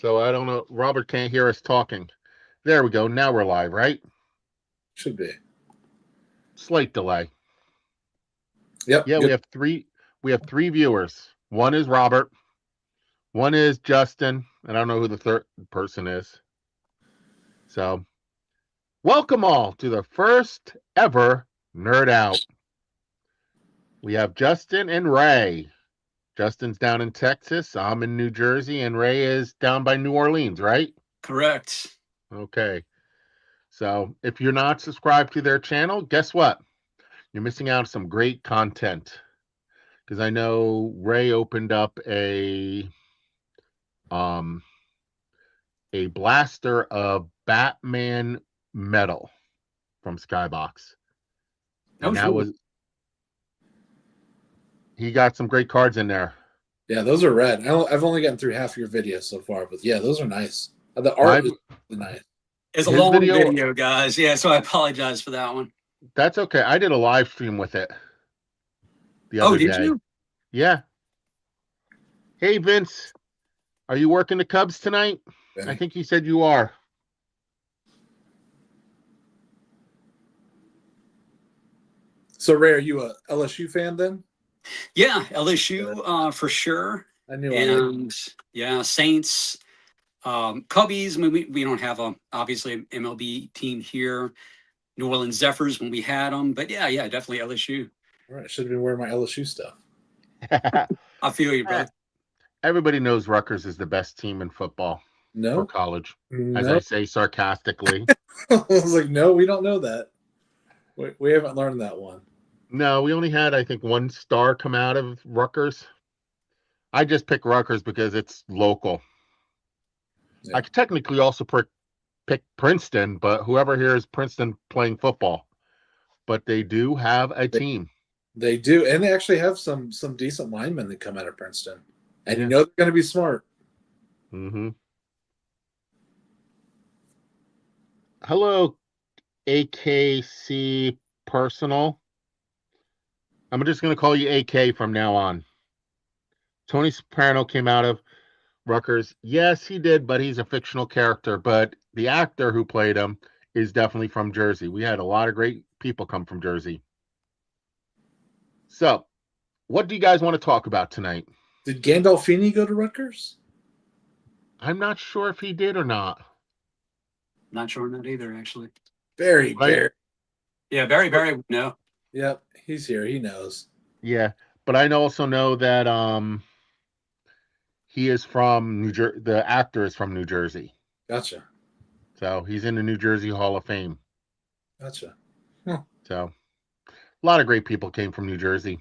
So I don't know. Robert can't hear us talking. There we go. Now we're live, right? Should be. Slight delay. Yep. Yeah, Good. we have three viewers. One is Robert. One is Justin. And I don't know who the third person is. So welcome all to the first ever Nerd Out. We have Justin and Ray. Justin's down in Texas. I'm in New Jersey, and Ray is down by New Orleans, right? Correct. Okay. So if you're not subscribed to their channel, guess what? You're missing out on some great content. Because I know Ray opened up a blaster of Batman metal from Skybox. And that was he got some great cards in there. Yeah, those are rad. I've only gotten through half your videos so far, but yeah, those are nice. The art is nice. It's a long video, guys. Yeah, so I apologize for that one. That's okay. I did a live stream with it the other day. Did you? Yeah. Hey, Vince, are you working the Cubs tonight? Benny. I think you said you are. So, Ray, are you a LSU fan then? Yeah, LSU for sure. I knew. And yeah, Saints, Cubbies. I mean, we don't have obviously an MLB team here. New Orleans Zephyrs when we had them, but yeah, definitely LSU. All right, should have been wearing my LSU stuff. I feel you, bro. Everybody knows Rutgers is the best team in football for college, as I say sarcastically. I was like, no, we don't know that. We haven't learned that one. No, we only had, I think, one star come out of Rutgers. I just picked Rutgers because it's local. Yeah. I could technically also pick Princeton, but whoever here is Princeton playing football. But they do have a team. They do, and they actually have some decent linemen that come out of Princeton. And you know they're going to be smart. Mm-hmm. Hello, AKC Personal. I'm just going to call you AK from now on. Tony Soprano came out of Rutgers. Yes, he did, but he's a fictional character. But the actor who played him is definitely from Jersey. We had a lot of great people come from Jersey. So, what do you guys want to talk about tonight? Did Gandolfini go to Rutgers? I'm not sure if he did or not. Not sure on that either, actually. Barry. Yeah, Barry. No. Yep, he's here. He knows. Yeah, but I also know that he is from New Jersey. The actor is from New Jersey. Gotcha. So he's in the New Jersey Hall of Fame. Gotcha. Huh. So a lot of great people came from New Jersey.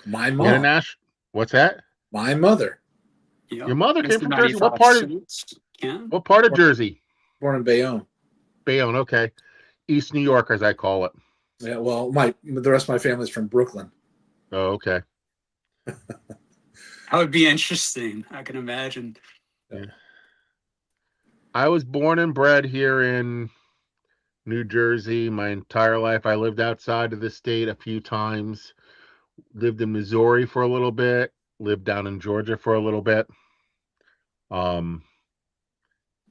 My mom. What's that? My mother. Yep. Your mother came from Jersey. What part of Jersey? Born in Bayonne. Bayonne, okay. East New York, as I call it. Yeah, well, the rest of my family's from Brooklyn. Oh, okay. That would be interesting. I can imagine. Yeah. I was born and bred here in New Jersey my entire life. I lived outside of the state a few times. Lived in Missouri for a little bit. Lived down in Georgia for a little bit.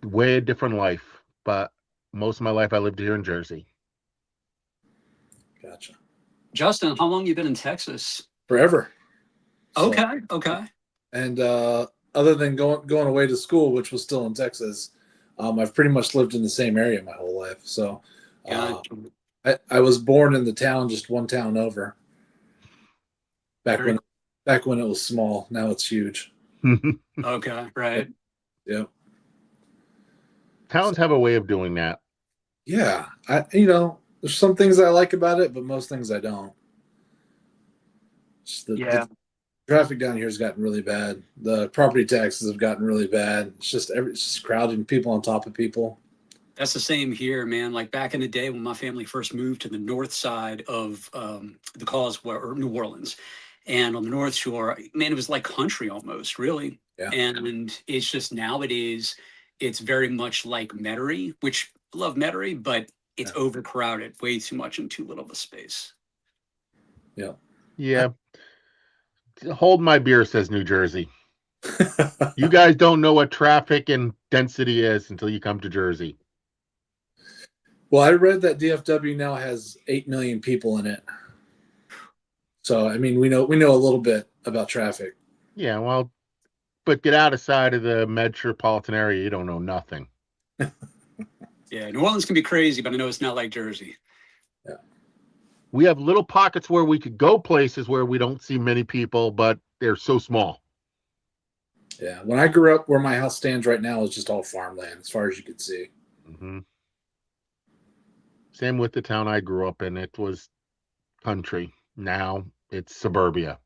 Way different life, but most of my life I lived here in Jersey. Gotcha. Justin, how long you been in Texas? Forever. So, okay. And other than going away to school, which was still in Texas, I've pretty much lived in the same area my whole life. So I was born in the town, just one town over. Back when it was small. Now it's huge. Okay, right. Yep. Towns have a way of doing that. Yeah, there's some things I like about it, but most things I don't. The traffic down here has gotten really bad. The property taxes have gotten really bad. It's just crowding people on top of people. That's the same here, man. Like back in the day when my family first moved to the north side of the Causeway or New Orleans, and on the North Shore, man, it was like country almost, really. Yeah. And it's just nowadays, it's very much like Metairie, which I love Metairie, but it's overcrowded, way too much in too little of a space. Yeah. Yeah. Hold my beer, says New Jersey. You guys don't know what traffic and density is until you come to Jersey. Well, I read that DFW now has 8 million people in it. So I mean, we know a little bit about traffic. Yeah, well, but get outside of the metropolitan area, you don't know nothing. Yeah, New Orleans can be crazy, but I know it's not like Jersey. Yeah. We have little pockets where we could go places where we don't see many people, but they're so small. Yeah. When I grew up, where my house stands right now is just all farmland, as far as you could see. Mm-hmm. Same with the town I grew up in. It was country. Now it's suburbia.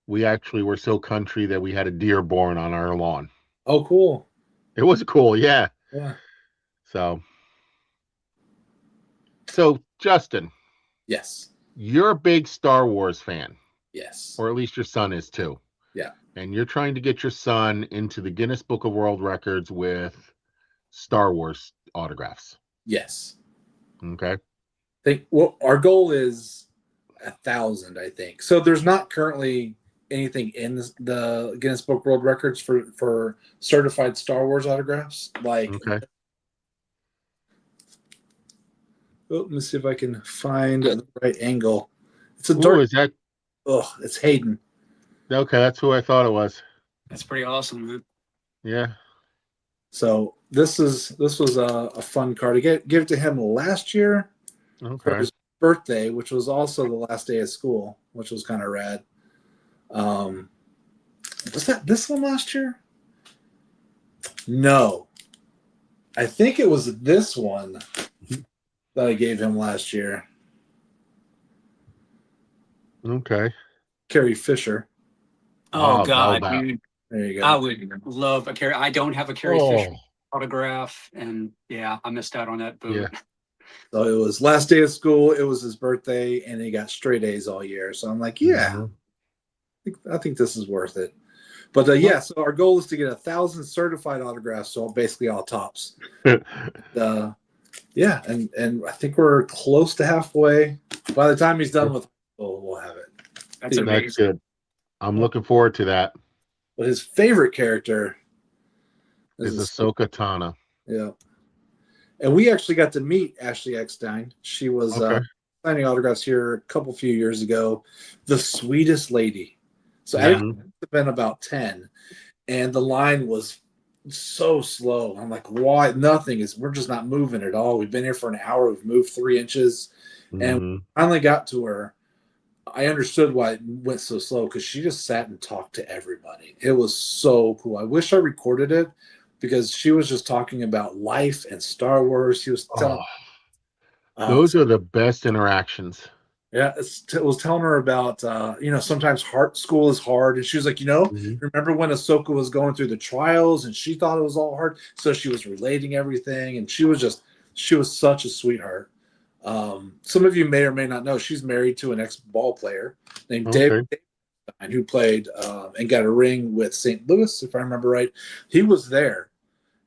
We actually were so country that we had a deer born on our lawn. Oh, cool. It was cool, yeah. Yeah. So Justin, Yes. you're a big Star Wars fan, Yes. or at least your son is too. Yeah. And you're trying to get your son into the Guinness Book of World Records with Star Wars autographs. Yes. Okay. Our goal is 1,000, I think. So there's not currently anything in the Guinness Book World Records for certified Star Wars autographs. Like, Okay. let me see if I can find the right angle. It's a Ooh, dark. is that Oh, it's Hayden. okay? That's who I thought it was. That's pretty awesome, man. Yeah. So this was a fun card to give it to him last year for Okay. his birthday, which was also the last day of school, which was kind of rad. Was that this one last year? No, I think it was this one that I gave him last year. Okay. Carrie Fisher. Oh, Oh, God, Velvet. dude. There you go. I would love a Carrie. I don't have a Carrie Oh, Fisher autograph, and yeah, I missed out on that boot. Yeah. So it was last day of school. It was his birthday, and he got straight A's all year. So I'm like, yeah, Mhm. I think this is worth it. But yeah, so our goal is to get 1,000 certified autographs, so basically all tops. Yeah, and I think we're close to halfway. By the time he's done with it, we'll have it. That's Yeah, amazing. That's good. I'm looking forward to that. But his favorite character Is is Ahsoka Tano. yeah. And we actually got to meet Ashley Eckstein. She was Okay. signing autographs here a few years ago. The sweetest lady. So I Mhm. think it have been about 10, and the line was so slow. I'm like, why? We're just not moving at all. We've been here for an hour. We've moved 3 inches, and Mhm. finally got to her. I understood why it went so slow because she just sat and talked to everybody. It was so cool. I wish I recorded it because she was just talking about life and Star Wars. She was telling, Those are the best interactions. yeah, it was telling her about, sometimes school is hard. And she was like, Mhm. remember when Ahsoka was going through the trials and she thought it was all hard. So she was relating everything. And she was such a sweetheart. Some of you may or may not know she's married to an ex-ball player named David Stein, who played and got a ring with St. Louis, if I remember right. He was there.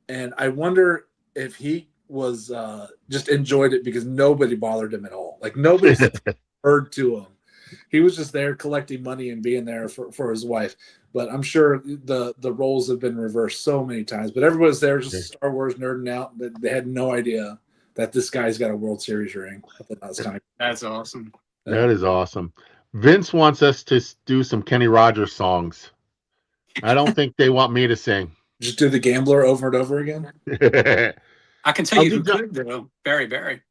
And I wonder if he was just enjoyed it because nobody bothered him at all. Like nobody heard to him. He was just there collecting money and being there for his wife. But I'm sure the roles have been reversed so many times. But everybody's there just Star Wars nerding out. They had no idea that this guy's got a World Series ring. I thought that was kind of That's awesome. That is awesome. Vince wants us to do some Kenny Rogers songs. I don't think they want me to sing. just do the Gambler over and over again. I can tell I'll you do who Jo- could, though. Barry. Barry,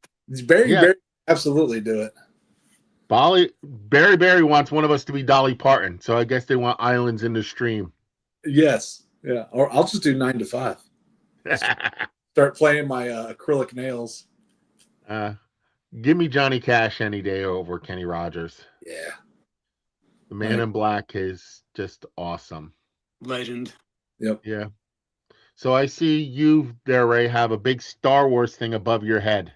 absolutely do it. Barry wants one of us to be Dolly Parton, so I guess they want Islands in the Stream. Yes. Yeah. Or I'll just do 9 to 5. Start playing my acrylic nails. Give me Johnny Cash any day over Kenny Rogers. Yeah. The Man in Black is just awesome. Legend. Yep. Yeah. So I see you there, Ray, have a big Star Wars thing above your head.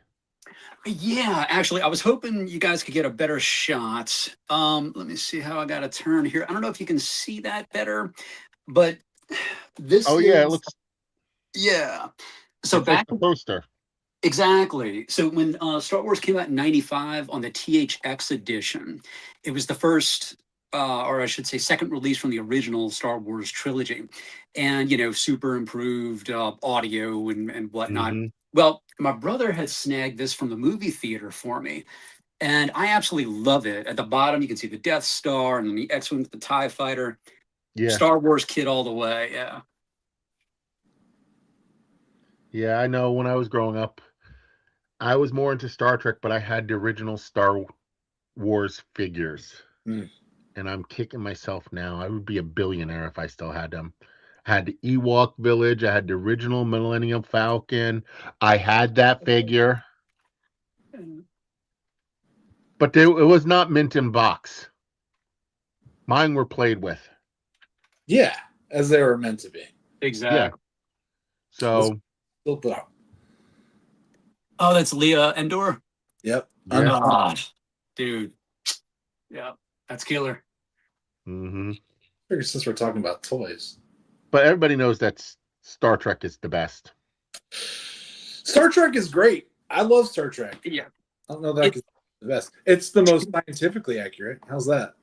Yeah, actually, I was hoping you guys could get a better shot. Let me see how I got to turn here. I don't know if you can see that better, but this It looks yeah. So it's like back the poster. exactly. So when Star Wars came out in '95 on the THX edition, it was the first or I should say, second release from the original Star Wars trilogy, and super improved audio and whatnot. Mhm. Well, my brother had snagged this from the movie theater for me, and I absolutely love it. At the bottom, you can see the Death Star and then the X-wing with the TIE fighter. Yeah. Star Wars kid all the way. Yeah. Yeah, I know when I was growing up, I was more into Star Trek, but I had the original Star Wars figures. Mm. And I'm kicking myself now. I would be a billionaire if I still had them. I had the Ewok Village. I had the original Millennium Falcon. I had that figure, but it was not mint in box. Mine were played with. Yeah, as they were meant to be. Exactly. Yeah. So. Still put out. Oh, that's Leah Endor. Yep. Yeah. God, dude. Yeah, that's killer. Mm-hmm. I figure since we're talking about toys, but everybody knows that Star Trek is the best. Star Trek is great. I love Star Trek. Yeah. I don't know that it's the best. It's the most scientifically accurate. How's that?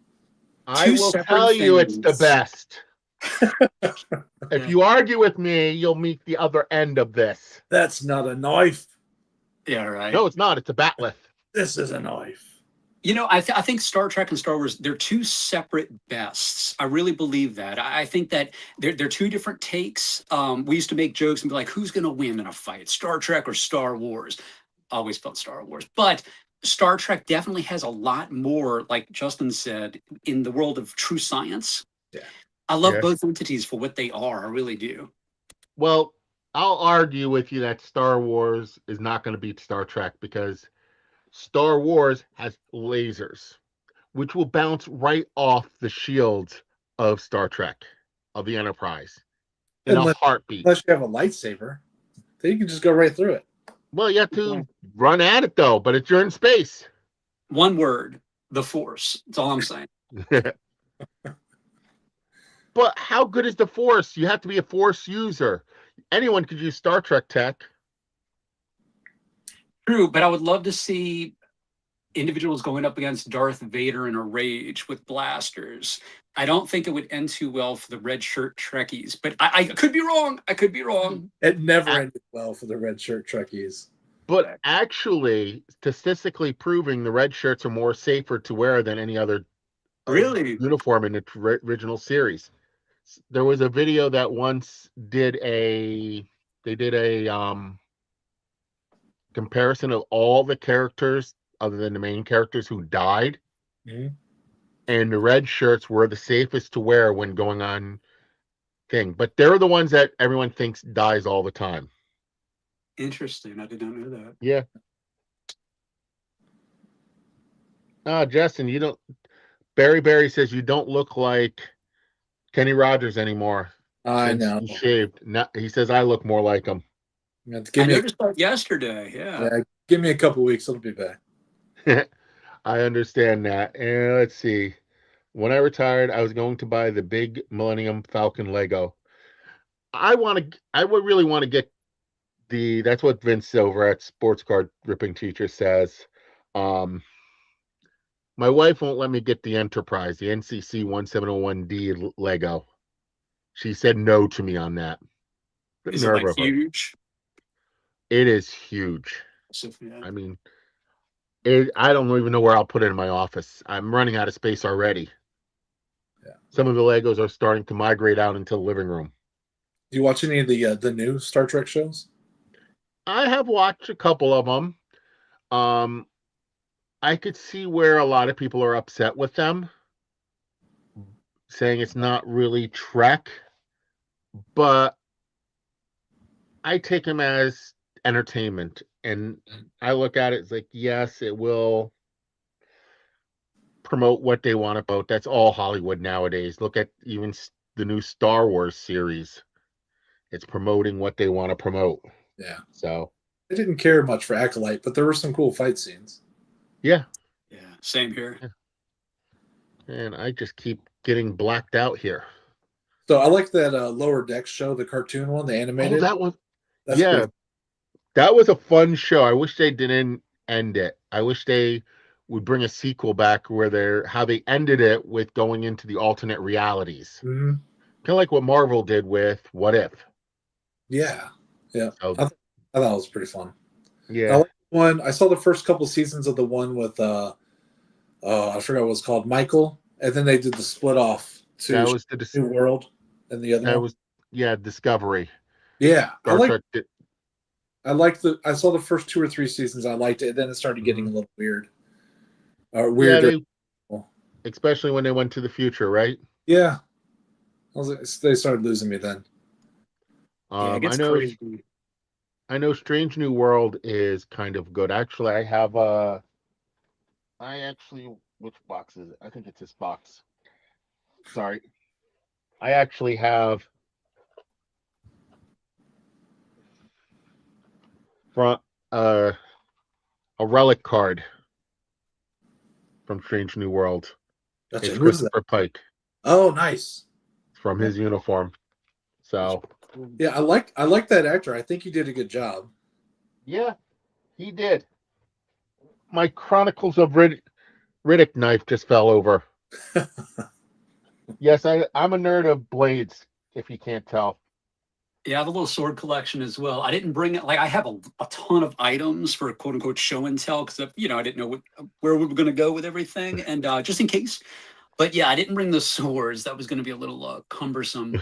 I will tell you it's the best. If you argue with me, you'll meet the other end of this. That's not a knife. Yeah, right. No, it's not. It's a bat'leth. This is a knife. I think Star Trek and Star Wars, they're two separate bests. I really believe that. I think that they're two different takes. We used to make jokes and be like, who's going to win in a fight, Star Trek or Star Wars? Always felt Star Wars. But Star Trek definitely has a lot more, like Justin said, in the world of true science. Yeah. I love both entities for what they are. I really do. Well, I'll argue with you that Star Wars is not going to beat Star Trek because Star Wars has lasers, which will bounce right off the shields of Star Trek, of the Enterprise, in a heartbeat. Unless you have a lightsaber, then you can just go right through it. Well, you have to run at it, though, but you're in space. One word, the Force. That's all I'm saying. But how good is the Force? You have to be a Force user. Anyone could use Star Trek tech. True, but I would love to see individuals going up against Darth Vader in a rage with blasters. I don't think it would end too well for the red shirt Trekkies, but I could be wrong. I could be wrong. It never ended well for the red shirt Trekkies. But actually, statistically proving the red shirts are more safer to wear than any other uniform in the original series. There was a video that once did a comparison of all the characters other than the main characters who died. Mm-hmm. And the red shirts were the safest to wear when going on thing. But they're the ones that everyone thinks dies all the time. Interesting. I did not know that. Yeah. Justin, you don't. Barry says you don't look like Kenny Rogers anymore. I know. He shaved. He says I look more like him. I noticed that yesterday. Yeah. Give me a couple weeks. It'll be back. I understand that. And let's see. When I retired, I was going to buy the big Millennium Falcon Lego. I would really want to get that's what Vince Silver at Sports Card Ripping Teacher says. My wife won't let me get the Enterprise, the NCC 1701D Lego. She said no to me on that. Is it like huge? It is huge. I mean, I don't even know where I'll put it in my office. I'm running out of space already. Yeah. Some of the Legos are starting to migrate out into the living room. Do you watch any of the new Star Trek shows? I have watched a couple of them. I could see where a lot of people are upset with them, saying it's not really Trek, but I take them as entertainment, and I look at it as like, yes, it will promote what they want to promote. That's all Hollywood nowadays. Look at even the new Star Wars series. It's promoting what they want to promote. Yeah. So I didn't care much for Acolyte, but there were some cool fight scenes. Yeah. Yeah. Same here. Yeah. And I just keep getting blacked out here. So I like that Lower Decks show, the cartoon one, the animated. Oh, that one. That was a fun show. I wish they didn't end it. I wish they would bring a sequel back where how they ended it with going into the alternate realities. Mhm. Kind of like what Marvel did with What If. Yeah. Yeah. So, I thought it was pretty fun. I yeah. like the one. I saw the first couple seasons of the one with I forgot what it was called, Michael, and then they did the split off to That was New World and the other that one. was Discovery. Yeah, Star Trek did, I liked I saw the first 2 or 3 seasons. I liked it. And then it started getting a little weird. Weirder. Especially when they went to the future, right? Yeah. They started losing me then. Yeah, it gets crazy. I know Strange New World is kind of good. Actually, which box is it? I think it's this box. Sorry. I actually have from a relic card from Strange New World. Gotcha. It's Who is that? Christopher Pike Oh, nice. from his uniform. So yeah, I like that actor. I think he did a good job. yeah, he did. My Chronicles of Riddick knife just fell over. Yes, I'm a nerd of blades, if you can't tell. Yeah, I have a little sword collection as well. I didn't bring it. Like, I have a ton of items for quote unquote show and tell because, I didn't know where we were going to go with everything. And just in case. But yeah, I didn't bring the swords. That was going to be a little cumbersome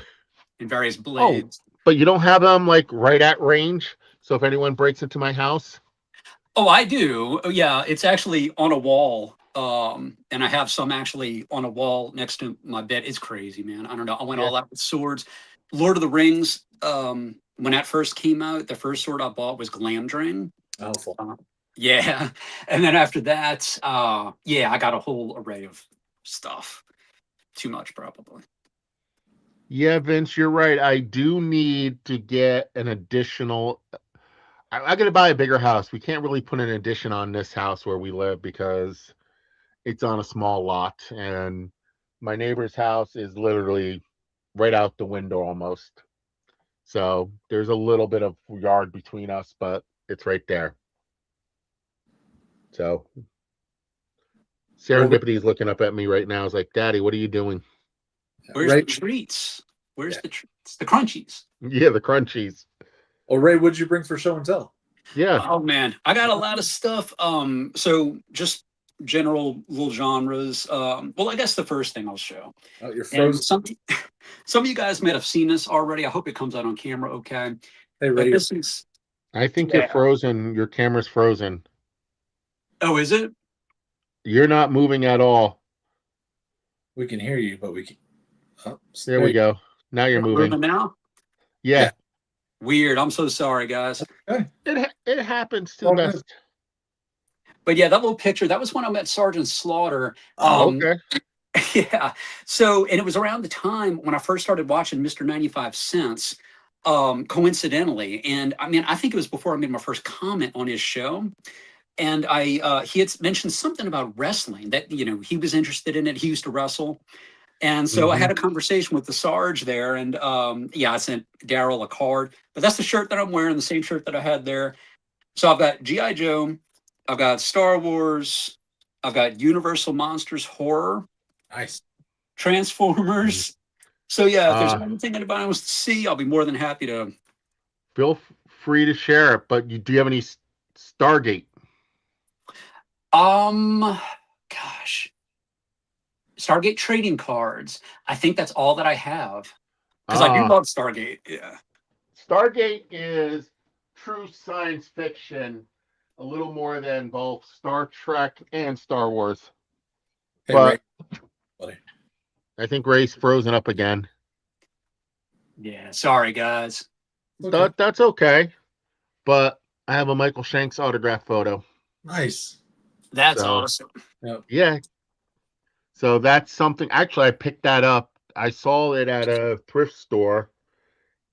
in various blades. But you don't have them like right at range. So if anyone breaks into my house. Oh, I do. Oh, yeah, it's actually on a wall. And I have some actually on a wall next to my bed. It's crazy, man. I don't know. I went all out with swords. Lord of the Rings, when that first came out, the first sword I bought was Glamdring. Oh, yeah. And then after that, I got a whole array of stuff. Too much, probably. Yeah, Vince, you're right. I do need to get an additional. I got to buy a bigger house. We can't really put an addition on this house where we live because it's on a small lot. And my neighbor's house is literally right out the window almost. So there's a little bit of yard between us, but it's right there. So Serendipity is looking up at me right now. It's like, Daddy, what are you doing? Where's the treats? Where's the treats? The crunchies. Yeah, the crunchies. Well, Ray, what'd you bring for show and tell? Yeah. Oh man, I got a lot of stuff. So just general little genres. Well, I guess the first thing I'll show. Oh, you're frozen. Some of you guys might have seen this already. I hope it comes out on camera okay. Hey, Ray. I think you're frozen. Your camera's frozen. Oh, is it? You're not moving at all. We can hear you, but we can. Oh, there we go. Now you're moving. Now? Yeah. Weird. I'm so sorry, guys. Okay. It happens to the best. But yeah, that little picture, that was when I met Sergeant Slaughter. Okay. Yeah. So, and it was around the time when I first started watching Mr. 95 Cents, coincidentally. And I mean, I think it was before I made my first comment on his show. And he had mentioned something about wrestling that, he was interested in it. He used to wrestle. And so I had a conversation with the Sarge there, and I sent Daryl a card. But that's the shirt that I'm wearing, the same shirt that I had there. So I've got G.I. Joe, I've got Star Wars, I've got Universal Monsters Horror, nice, Transformers. So yeah, if there's anything anybody wants to see, I'll be more than happy to. Feel free to share it. But do you have any Stargate? Gosh. Stargate trading cards. I think that's all that I have. Because I do love Stargate. Yeah. Stargate is true science fiction, a little more than both Star Trek and Star Wars. Hey, but Ray. I think Ray's frozen up again. Yeah, sorry guys. Okay. That's okay. But I have a Michael Shanks autograph photo. Nice. That's awesome. Yep. Yeah. So that's something. Actually, I picked that up. I saw it at a thrift store,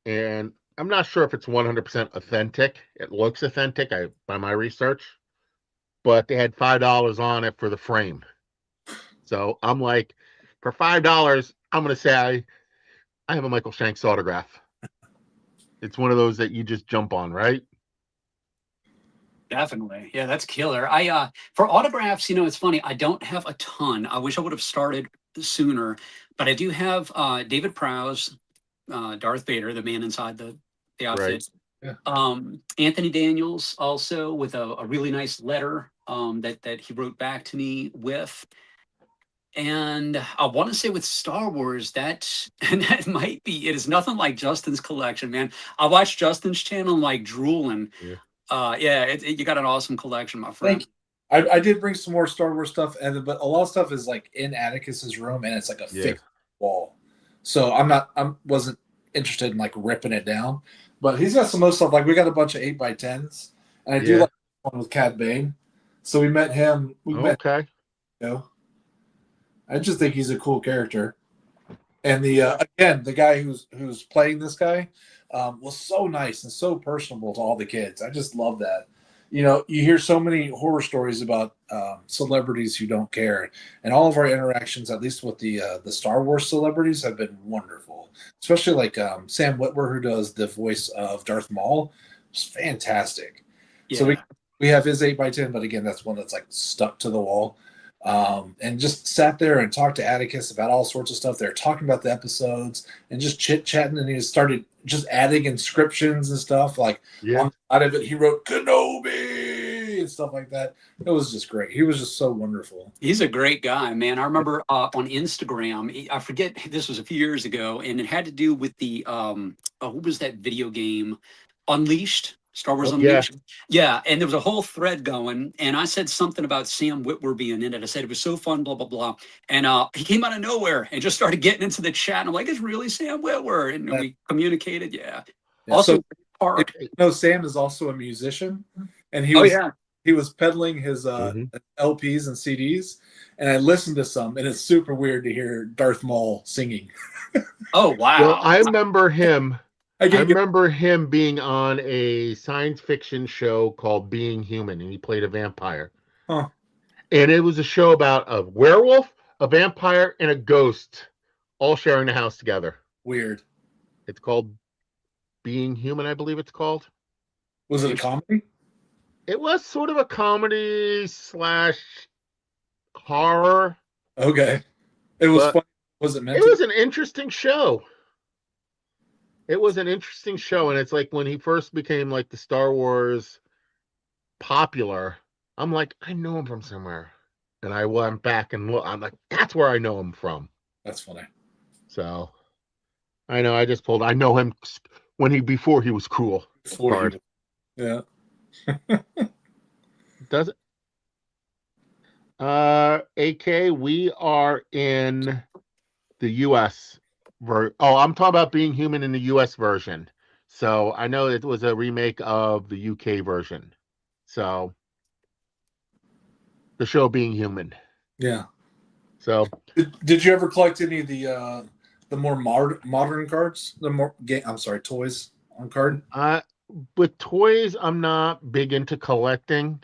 and I'm not sure if it's 100% authentic. It looks authentic by my research, but they had $5 on it for the frame. So I'm like, for $5, I'm going to say I have a Michael Shanks autograph. It's one of those that you just jump on, right? Definitely. Yeah, that's killer. I for autographs, it's funny, I don't have a ton. I wish I would have started sooner, but I do have David Prowse, Darth Vader, the man inside the Right. outfit. Yeah. Anthony Daniels also with a really nice letter that he wrote back to me with. And I want to say with Star Wars, that and that might be it is nothing like Justin's collection, man. I watched Justin's channel and like drooling. Yeah. Yeah, you got an awesome collection, my Thank friend. you. I did bring some more Star Wars stuff, but a lot of stuff is like in Atticus's room, and it's like a Yeah. fixed wall. So I wasn't interested in like ripping it down. But he's got some other stuff. Like we got a bunch of 8x10s, and I do Yeah. like one with Cad Bane. So we met him. Okay. I just think he's a cool character. And the guy who's playing this guy was so nice and so personable to all the kids. I just love that. You hear so many horror stories about celebrities who don't care, and all of our interactions, at least with the Star Wars celebrities, have been wonderful. Especially like Sam Witwer, who does the voice of Darth Maul, it's fantastic. Yeah. So we have his 8x10, but again, that's one that's like stuck to the wall. And just sat there and talked to Atticus about all sorts of stuff. They're talking about the episodes and just chit chatting. And he started just adding inscriptions and stuff. Like on the side of it, he wrote Kenobi and stuff like that. It was just great. He was just so wonderful. He's a great guy, man. I remember on Instagram, I forget, this was a few years ago, and it had to do with the what was that video game? Unleashed. Star Wars Unleashed. Yeah, and there was a whole thread going, and I said something about Sam Witwer being in it. I said it was so fun, blah blah blah, and he came out of nowhere and just started getting into the chat. And I'm like, it's really Sam Witwer, and we communicated. Yeah. Also, Sam is also a musician, and he was peddling his LPs and CDs, and I listened to some, and it's super weird to hear Darth Maul singing. Oh wow! Well, I remember him. I remember him being on a science fiction show called Being Human, and he played a vampire. Huh. And it was a show about a werewolf, a vampire, and a ghost all sharing the house together. Weird. It's called Being Human, I believe it's called. Was it a comedy? It was sort of a comedy / horror. Okay. It was fun. Was it meant It was an interesting show. It was an interesting show, and it's like when he first became like the Star Wars popular, I'm like, I know him from somewhere. And I went back and look, I'm like, that's where I know him from. That's funny. So I know I know him before he was cool. Yeah. Does it? AK, we are in the US. I'm talking about Being Human in the US version. So I know it was a remake of the UK version. So the show Being Human. Yeah. So did you ever collect any of the more modern cards? Toys on card? With toys, I'm not big into collecting.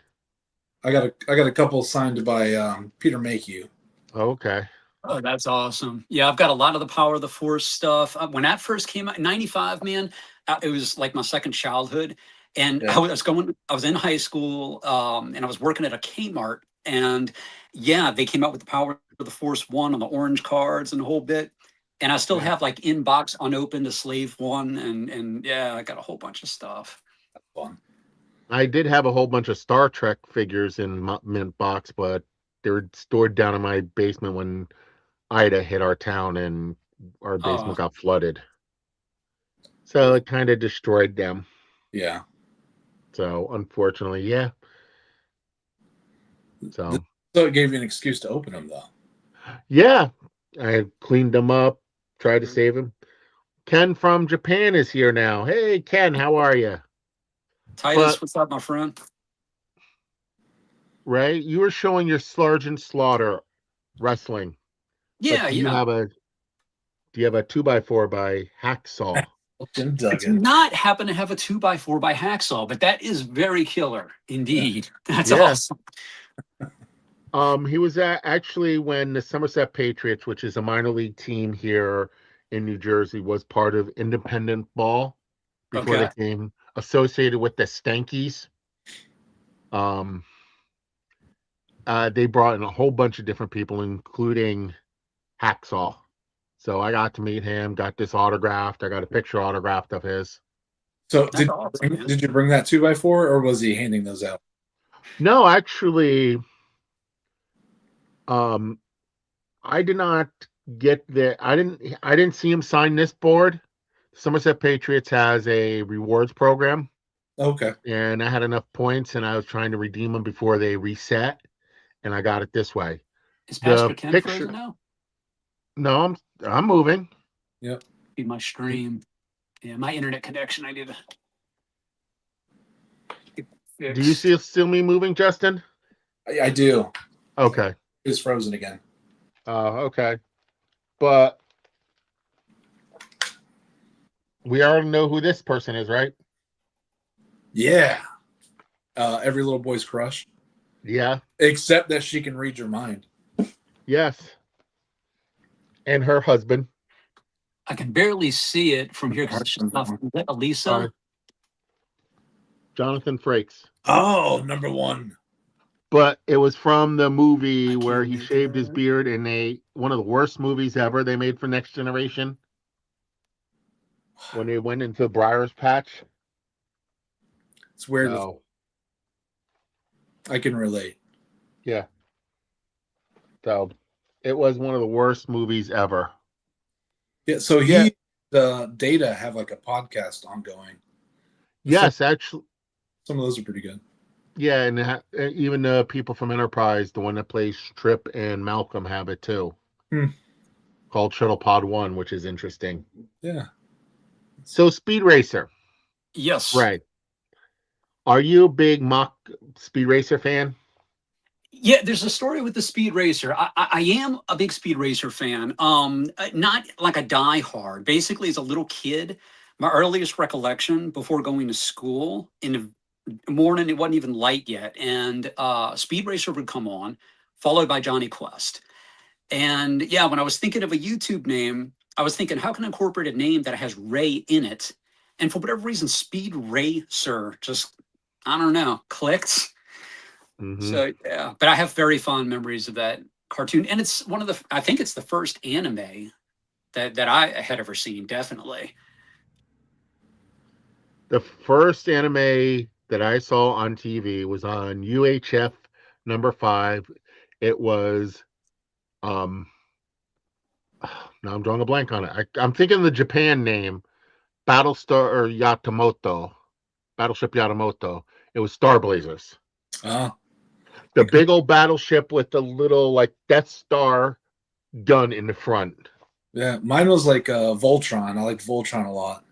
I got a couple signed by Peter Mayhew. Okay. Oh, that's awesome. Yeah, I've got a lot of the Power of the Force stuff. When that first came out, 95, man, it was like my second childhood. And I was in high school, and I was working at a Kmart. And yeah, they came out with the Power of the Force 1 on the orange cards and the whole bit. And I still have like in box unopened a Slave 1. And yeah, I got a whole bunch of stuff. That's fun. I did have a whole bunch of Star Trek figures in mint box, but they were stored down in my basement when Ida hit our town and our basement got flooded. So it kind of destroyed them. Yeah. So unfortunately, yeah. So it gave you an excuse to open them, though. Yeah. I cleaned them up, tried to save them. Ken from Japan is here now. Hey, Ken, how are you? Titus, what's up, my friend? Ray, you were showing your Sergeant Slaughter wrestling. Yeah, do you have a 2x4 by Hacksaw? It's not happen to have a 2x4 by Hacksaw, but that is very killer indeed. That's awesome. He was actually when the Somerset Patriots, which is a minor league team here in New Jersey, was part of Independent Ball before they became associated with the Stankies. Um, they brought in a whole bunch of different people, including Hacksaw. So I got to meet him, got this autographed. I got a picture autographed of his. So That's awesome, man. did you bring that 2x4 or was he handing those out? No, actually, I did not get the. I didn't see him sign this board. Somerset Patriots has a rewards program, Okay. and I had enough points, and I was trying to redeem them before they reset, and I got it this way. Is The Pastor Ken picture. frozen now? No, I'm moving. Yep. Be my stream. Yeah, my internet connection. I need to. Do you see still me moving, Justin? I do. Okay. It's frozen again. Okay. But we already know who this person is, right? Yeah. Every little boy's crush. Yeah. Except that she can read your mind. Yes. And her husband. I can barely see it from here because it's just off. Is that Elisa? Jonathan Frakes. Oh, number one. But it was from the movie I where can't he make shaved it his out. beard in one of the worst movies ever they made for Next Generation. When they went into the Briar's Patch. It's weird. So, I can relate. yeah. So it was one of the worst movies ever. Yeah. So Yeah. the Data have like a podcast ongoing. Yes, actually. Some of those are pretty good. Yeah, and even the people from Enterprise, the one that plays Trip and Malcolm, have it too. Called Shuttle Pod 1, which is interesting. Yeah. So, Speed Racer. Yes. Right. Are you a big mock Speed Racer fan? Yeah, there's a story with the Speed Racer. I am a big Speed Racer fan. Not like a die-hard. Basically, as a little kid, my earliest recollection before going to school in the morning, it wasn't even light yet, and Speed Racer would come on, followed by Johnny Quest. And yeah, when I was thinking of a YouTube name, I was thinking, how can I incorporate a name that has Ray in it? And for whatever reason, Speed Racer just, I don't know, clicked. Mm-hmm. So yeah, but I have very fond memories of that cartoon, and it's one of the. I think it's the first anime that I had ever seen. Definitely. The first anime that I saw on TV was on UHF number 5. It was, now I'm drawing a blank on it. I'm thinking the Japan name, Battlestar or Yamamoto, Battleship Yamamoto. It was Star Blazers. The big old battleship with the little like Death Star gun in the front. Yeah, mine was like Voltron. I liked Voltron a lot.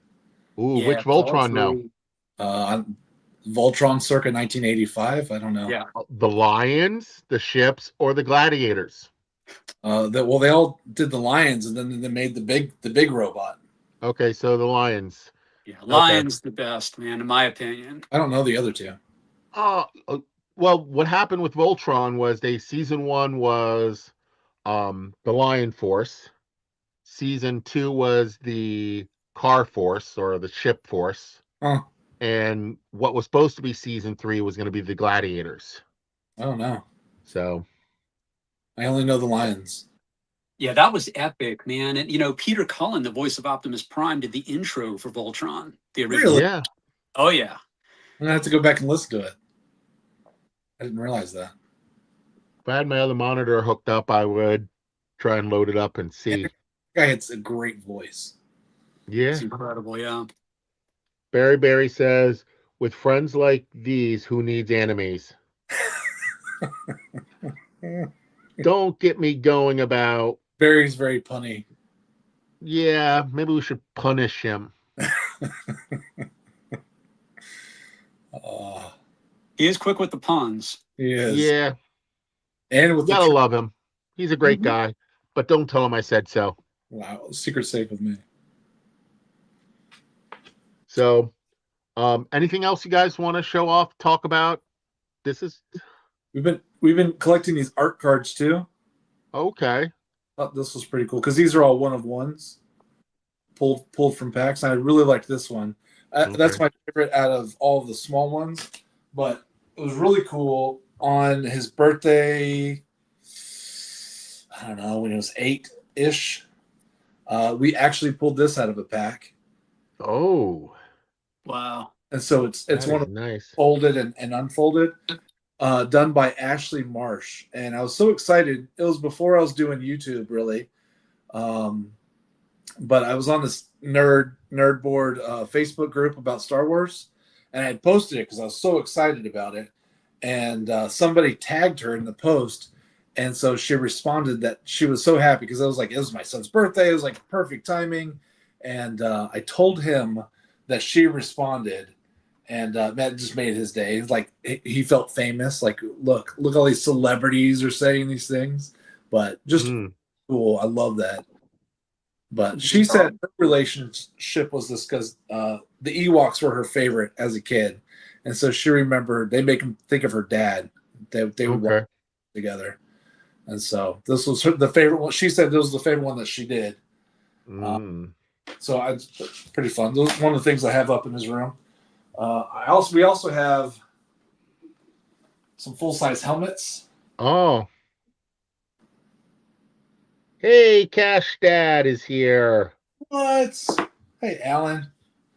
Ooh, Yeah, which Voltron now? Voltron circa 1985. I don't know. Yeah. The Lions, the ships, or the Gladiators? They all did the Lions, and then they made the big robot. Okay, so the Lions. Yeah, Lion's the best, man, in my opinion. I don't know the other two. Well, what happened with Voltron was season 1 was the Lion Force. Season 2 was the Car Force or the Ship Force. And what was supposed to be season 3 was going to be the Gladiators. I don't know. So I only know the Lions. Yeah, that was epic, man. And Peter Cullen, the voice of Optimus Prime, did the intro for Voltron. The original. Really? Yeah. Oh yeah. I'm gonna have to go back and listen to it. I didn't realize that. If I had my other monitor hooked up, I would try and load it up and see. That guy has a great voice. Yeah. It's incredible, yeah. Barry says, with friends like these, who needs enemies? Don't get me going about. Barry's very punny. Yeah, maybe we should punish him. He is quick with the puns. He is. Yeah. And with You gotta love him. He's a great guy, but don't tell him I said so. Wow, secret safe with me. So, anything else you guys want to show off, talk about? We've been collecting these art cards too. Okay. Thought this was pretty cool because these are all one of ones pulled from packs. And I really liked this one. Okay. That's my favorite out of all of the small ones. But was really cool. On his birthday, I don't know, when he was 8-ish, we actually pulled this out of a pack. Oh, Wow. And so it's that one is of nice. folded and unfolded, done by Ashley Marsh. And I was so excited. It was before I was doing YouTube, really. But I was on this nerd board Facebook group about Star Wars, and I had posted it because I was so excited about it. And somebody tagged her in the post, and so she responded that she was so happy because I was like, it was my son's birthday. It was like perfect timing, and I told him that she responded, and that just made his day. It's like he felt famous. Like, look, all these celebrities are saying these things, but just cool. I love that. But she said her relationship was this because the Ewoks were her favorite as a kid, and so she remembered they make him think of her dad. They would walk together, and so this was the favorite one. She said this was the favorite one that she did. So it's pretty fun. Those one of the things I have up in his room. We also have some full size helmets. Oh. Hey, Cash Dad is here. What? Hey, Alan.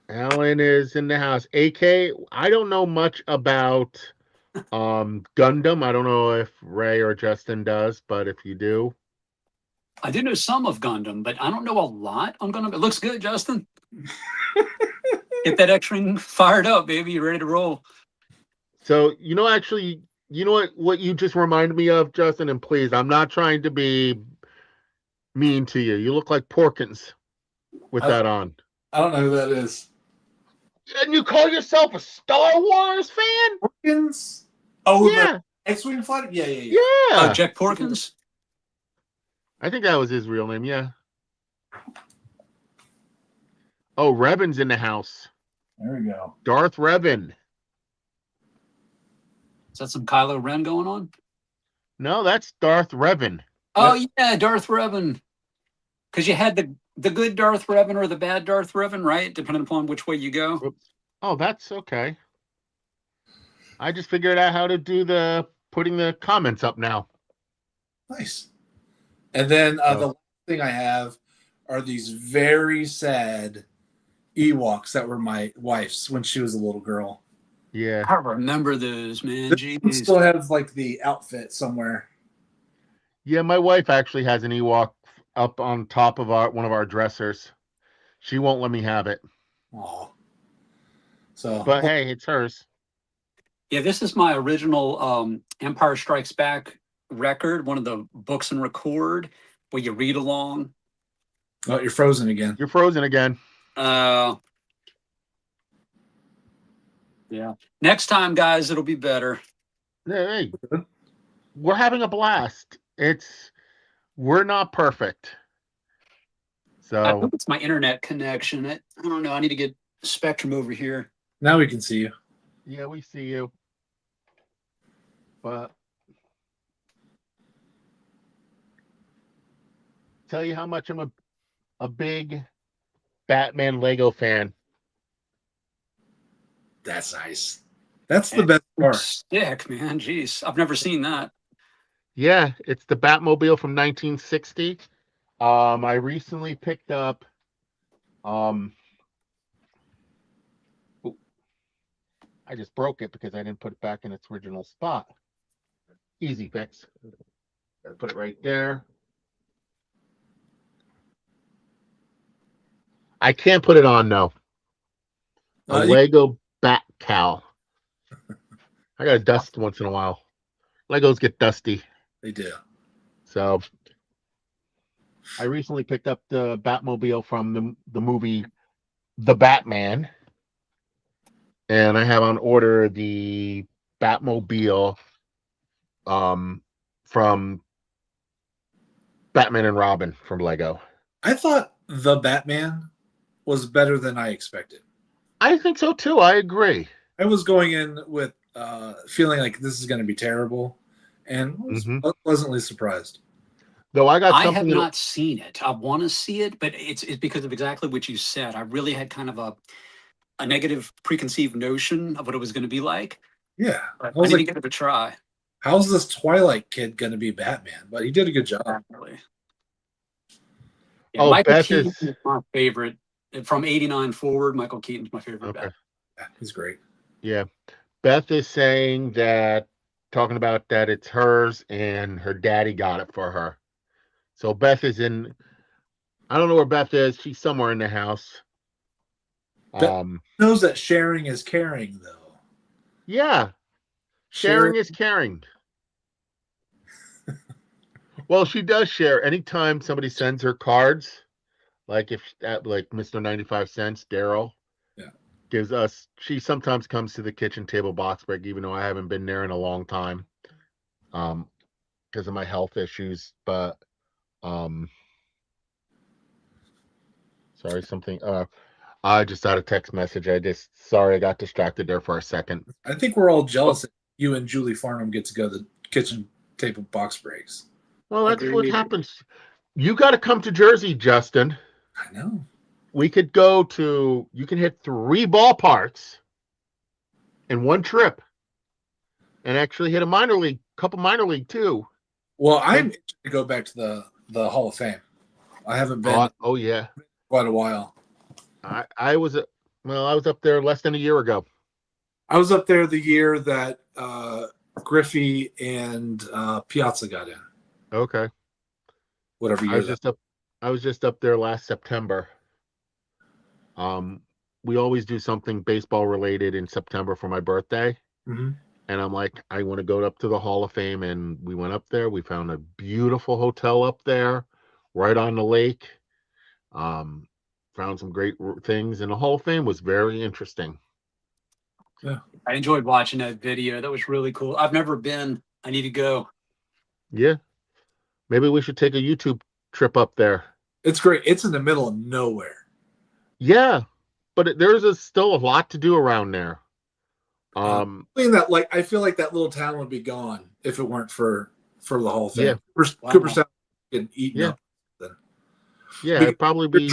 Alan is in the house. AK, I don't know much about Gundam. I don't know if Ray or Justin does, but if you do. I do know some of Gundam, but I don't know a lot on Gundam. It looks good, Justin. Get that X-Wing fired up, baby. You ready to roll? So, actually, you know what you just reminded me of, Justin? And please, I'm not trying to be mean to you. You look like Porkins with that on. I don't know who that is. And you call yourself a Star Wars fan? Porkins? Oh, yeah. The X-Wing fighter? Yeah. Yeah. Jack Porkins? I think that was his real name, yeah. Oh, Revan's in the house. There we go. Darth Revan. Is that some Kylo Ren going on? No, that's Darth Revan. Oh, yeah, Darth Revan. Because you had the good Darth Revan or the bad Darth Revan, right? Depending upon which way you go. Oops. Oh, that's okay. I just figured out how to do putting the comments up now. Nice. And then the last thing I have are these very sad Ewoks that were my wife's when she was a little girl. Yeah. I remember those, man. Jeez. Still has like the outfit somewhere. Yeah, my wife actually has an Ewok up on top of one of our dressers. She won't let me have it. Oh. But hey, it's hers. Yeah, this is my original Empire Strikes Back record, one of the books and record where you read along. Oh, you're frozen again. You're frozen again. Yeah. Next time, guys, it'll be better. Hey, we're having a blast. We're not perfect. So I hope it's my internet connection. I don't know. I need to get Spectrum over here. Now we can see you. Yeah, we see you. But tell you how much I'm a big Batman Lego fan. That's nice. That's the best part. Stick, man. Jeez, I've never seen that. Yeah, it's the Batmobile from 1960. I recently picked up I just broke it because I didn't put it back in its original spot. Easy fix. Gotta put it right there. I can't put it on, no. A Lego Bat Cow. I gotta dust once in a while. Legos get dusty. They do. So I recently picked up the Batmobile from the movie The Batman. And I have on order the Batmobile from Batman and Robin from Lego. I thought The Batman was better than I expected. I think so too. I agree. I was going in with feeling like this is going to be terrible, and was pleasantly surprised. Though I have not seen it. I want to see it, but it's because of exactly what you said. I really had kind of a negative preconceived notion of what it was going to be like. Yeah. I I was need to like, give it a try. how's this Twilight kid going to be Batman? But he did a good job. Really. Yeah, Oh, Michael Beth Keaton is is my favorite. From 89 forward, Michael Keaton's my favorite okay. Batman. Yeah, he's great. Yeah. Beth is saying that, talking about that it's hers and her daddy got it for her. So Beth is in, I don't know where Beth is. She's somewhere in the house. Beth knows that sharing is caring, though. Yeah. Sharing is caring. Well, she does share anytime somebody sends her cards, like if like Mr. 95 Cents, Daryl. Yeah. Gives us, she sometimes comes to the kitchen table box break, even though I haven't been there in a long time. Because of my health issues. But sorry, something I just got a text message. Sorry I got distracted there for a second. I think we're all jealous that you and Julie Farnham get to go to the kitchen table box breaks. Well, that's what happens. You got to come to Jersey, Justin. I know. We could you can hit 3 ballparks in one trip and actually hit a couple minor league too. Well, I'm itching to go back to the Hall of Fame. I haven't been Oh yeah. quite a while. I was up there less than a year ago. I was up there the year that Griffey and Piazza got in. Okay. Whatever year I was just up there last September. We always do something baseball related in September for my birthday. Mm-hmm. And I'm like, I want to go up to the Hall of Fame. And we went up there. We found a beautiful hotel up there, right on the lake. Found some great things. And the Hall of Fame was very interesting. Yeah. I enjoyed watching that video. That was really cool. I've never been. I need to go. Yeah. Maybe we should take a YouTube trip up there. It's great. It's in the middle of nowhere. Yeah. But there's still a lot to do around there. I feel like that little town would be gone if it weren't for the Hall of Fame. Yeah. Cooperstown getting eaten up. Then. Yeah, it'd probably be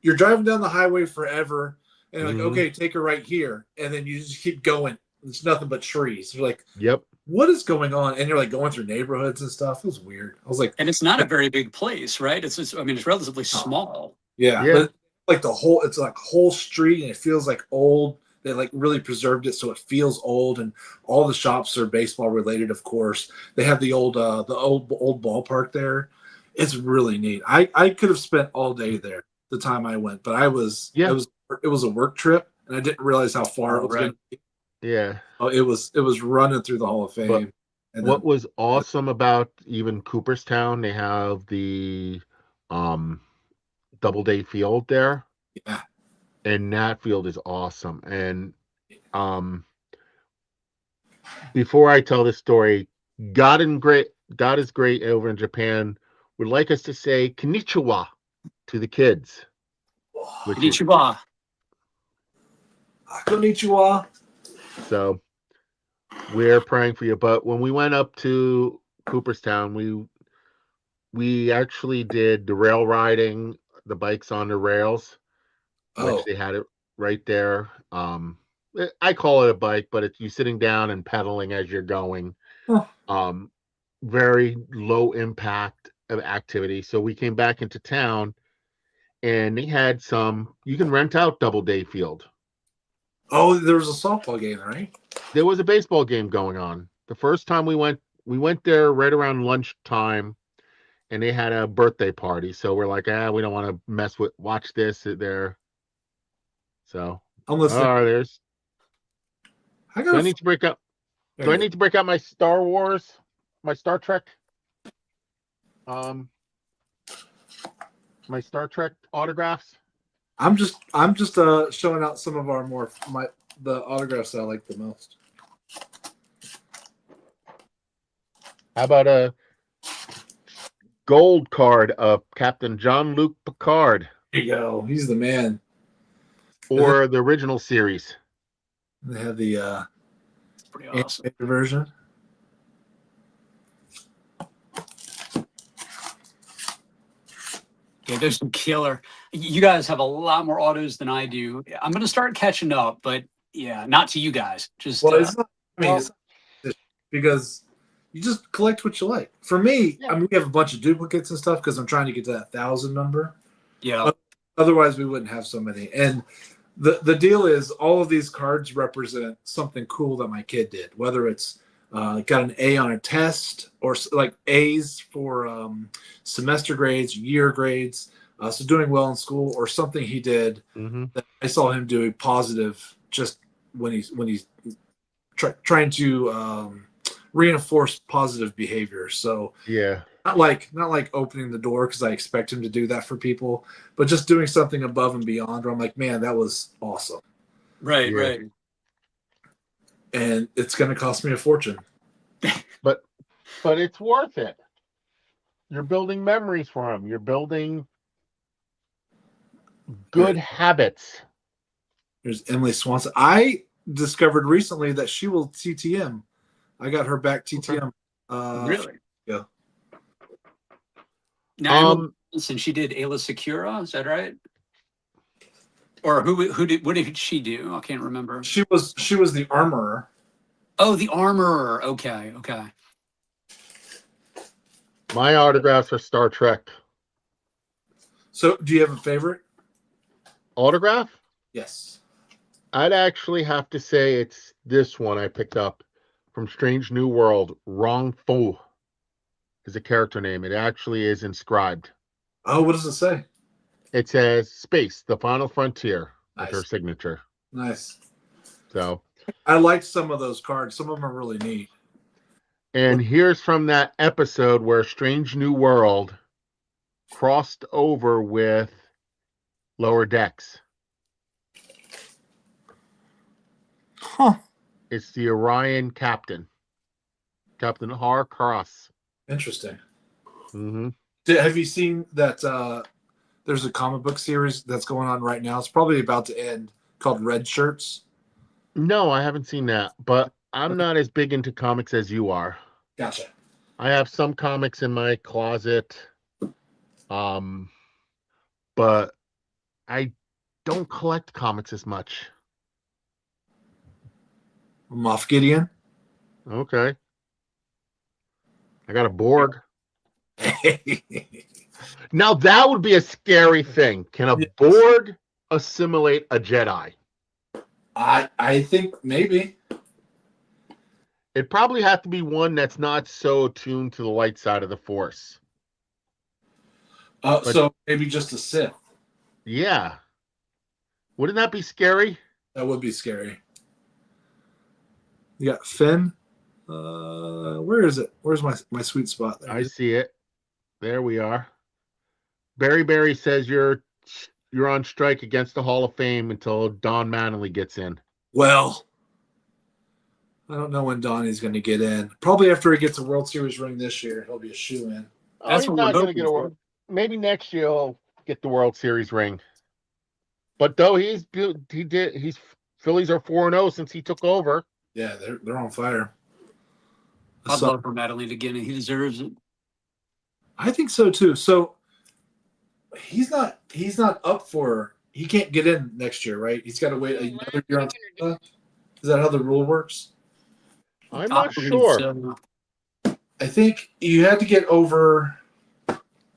you're driving down the highway forever, and you're like, okay, take a right here, and then you just keep going. It's nothing but trees. You're like, yep. What is going on? And you're like going through neighborhoods and stuff. It was weird. I was like, and it's not a very big place, right? It's relatively small. Yeah. But like it's like whole street, and it feels like old. They like really preserved it so it feels old, and all the shops are baseball related. Of course, they have the old ballpark there. It's really neat. I could have spent all day there the time I went, but it was a work trip, and I didn't realize how far it was going to be. Yeah. Oh, it was running through the Hall of Fame. And what was awesome about even Cooperstown, they have the Doubleday Field there. Yeah. And that field is awesome. And before I tell this story, God is great over in Japan would like us to say konnichiwa to the kids. Konnichiwa. Konnichiwa. So we're praying for you. But when we went up to Cooperstown, we actually did the rail riding, the bikes on the rails. Which they had it right there. I call it a bike, but it's you sitting down and pedaling as you're going. Very low impact of activity. So we came back into town, and they had you can rent out Doubleday Field. Oh, there was a softball game, right? There was a baseball game going on. The first time we went there right around lunchtime, and they had a birthday party. So we're like, we don't want to watch this there. So there's. I need to break up. Do I need to break out my Star Wars, my Star Trek, my Star Trek autographs? I'm just showing out some of the autographs I like the most. How about a gold card of Captain Jean-Luc Picard? There you go. He's the man. Or the original series. They have the pretty awesome version. Yeah, there's some killer. You guys have a lot more autos than I do. I'm going to start catching up, but yeah, not to you guys. Just well, I mean, it's because you just collect what you like. For me, Yeah. I mean, we have a bunch of duplicates and stuff because I'm trying to get to that 1,000 number. Yeah. Otherwise, we wouldn't have so many. And the deal is, all of these cards represent something cool that my kid did, whether it's got an A on a test or like A's for semester grades, year grades, so doing well in school, or something he did that I saw him doing positive just when he's trying to reinforce positive behavior. So Yeah. not like opening the door because I expect him to do that for people, but just doing something above and beyond where I'm like, man, that was awesome. Right. Yeah. Right. And it's going to cost me a fortune. But it's worth it. You're building memories for him. You're building good habits. There's Emily Swanson. I discovered recently that she will TTM. I got her back TTM. Really? Yeah. Now, since she did Ayla Secura, is that right? Or what did she do? I can't remember. She was the armorer. Oh, the armorer. Okay. My autographs are Star Trek. So, do you have a favorite? Autograph? Yes. I'd actually have to say it's this one I picked up from Strange New World. Rong Fu is a character name. It actually is inscribed. Oh, what does it say? It says Space, the Final Frontier, with her Nice. signature. Nice. So, I liked some of those cards. Some of them are really neat. and here's from that episode where Strange New World crossed over with Lower Decks. Huh. It's the Orion Captain, Captain Har Cross. Interesting. Mm-hmm. Have you seen that there's a comic book series that's going on right now? It's probably about to end, called Red Shirts. No, I haven't seen that, but I'm not as big into comics as you are. Gotcha. I have some comics in my closet, but I don't collect comics as much. Moff Gideon. Okay. I got a Borg. Now that would be a scary thing. Can a Yes. Borg assimilate a Jedi? I think maybe. It'd probably have to be one that's not so attuned to the light side of the Force. So maybe just a Sith. Yeah. Wouldn't that be scary? That would be scary. You got Finn. Where is it? Where's my sweet spot there? I see it. There we are. Barry says you're on strike against the Hall of Fame until Don Mattingly gets in. Well, I don't know when Donnie's going to get in. Probably after he gets a World Series ring this year, he'll be a shoe-in. That's He's what not we're going to get a hoping World. Maybe next year he'll get the World Series ring. But though Phillies are 4-0 since he took over. Yeah, they're on fire. I'd So, love for Madeline to get it. He deserves it. I think so too. So he's not up for. He can't get in next year, right? He's got to wait another year on. Is that how the rule works? I'm I not believe sure. so. I think you had to get over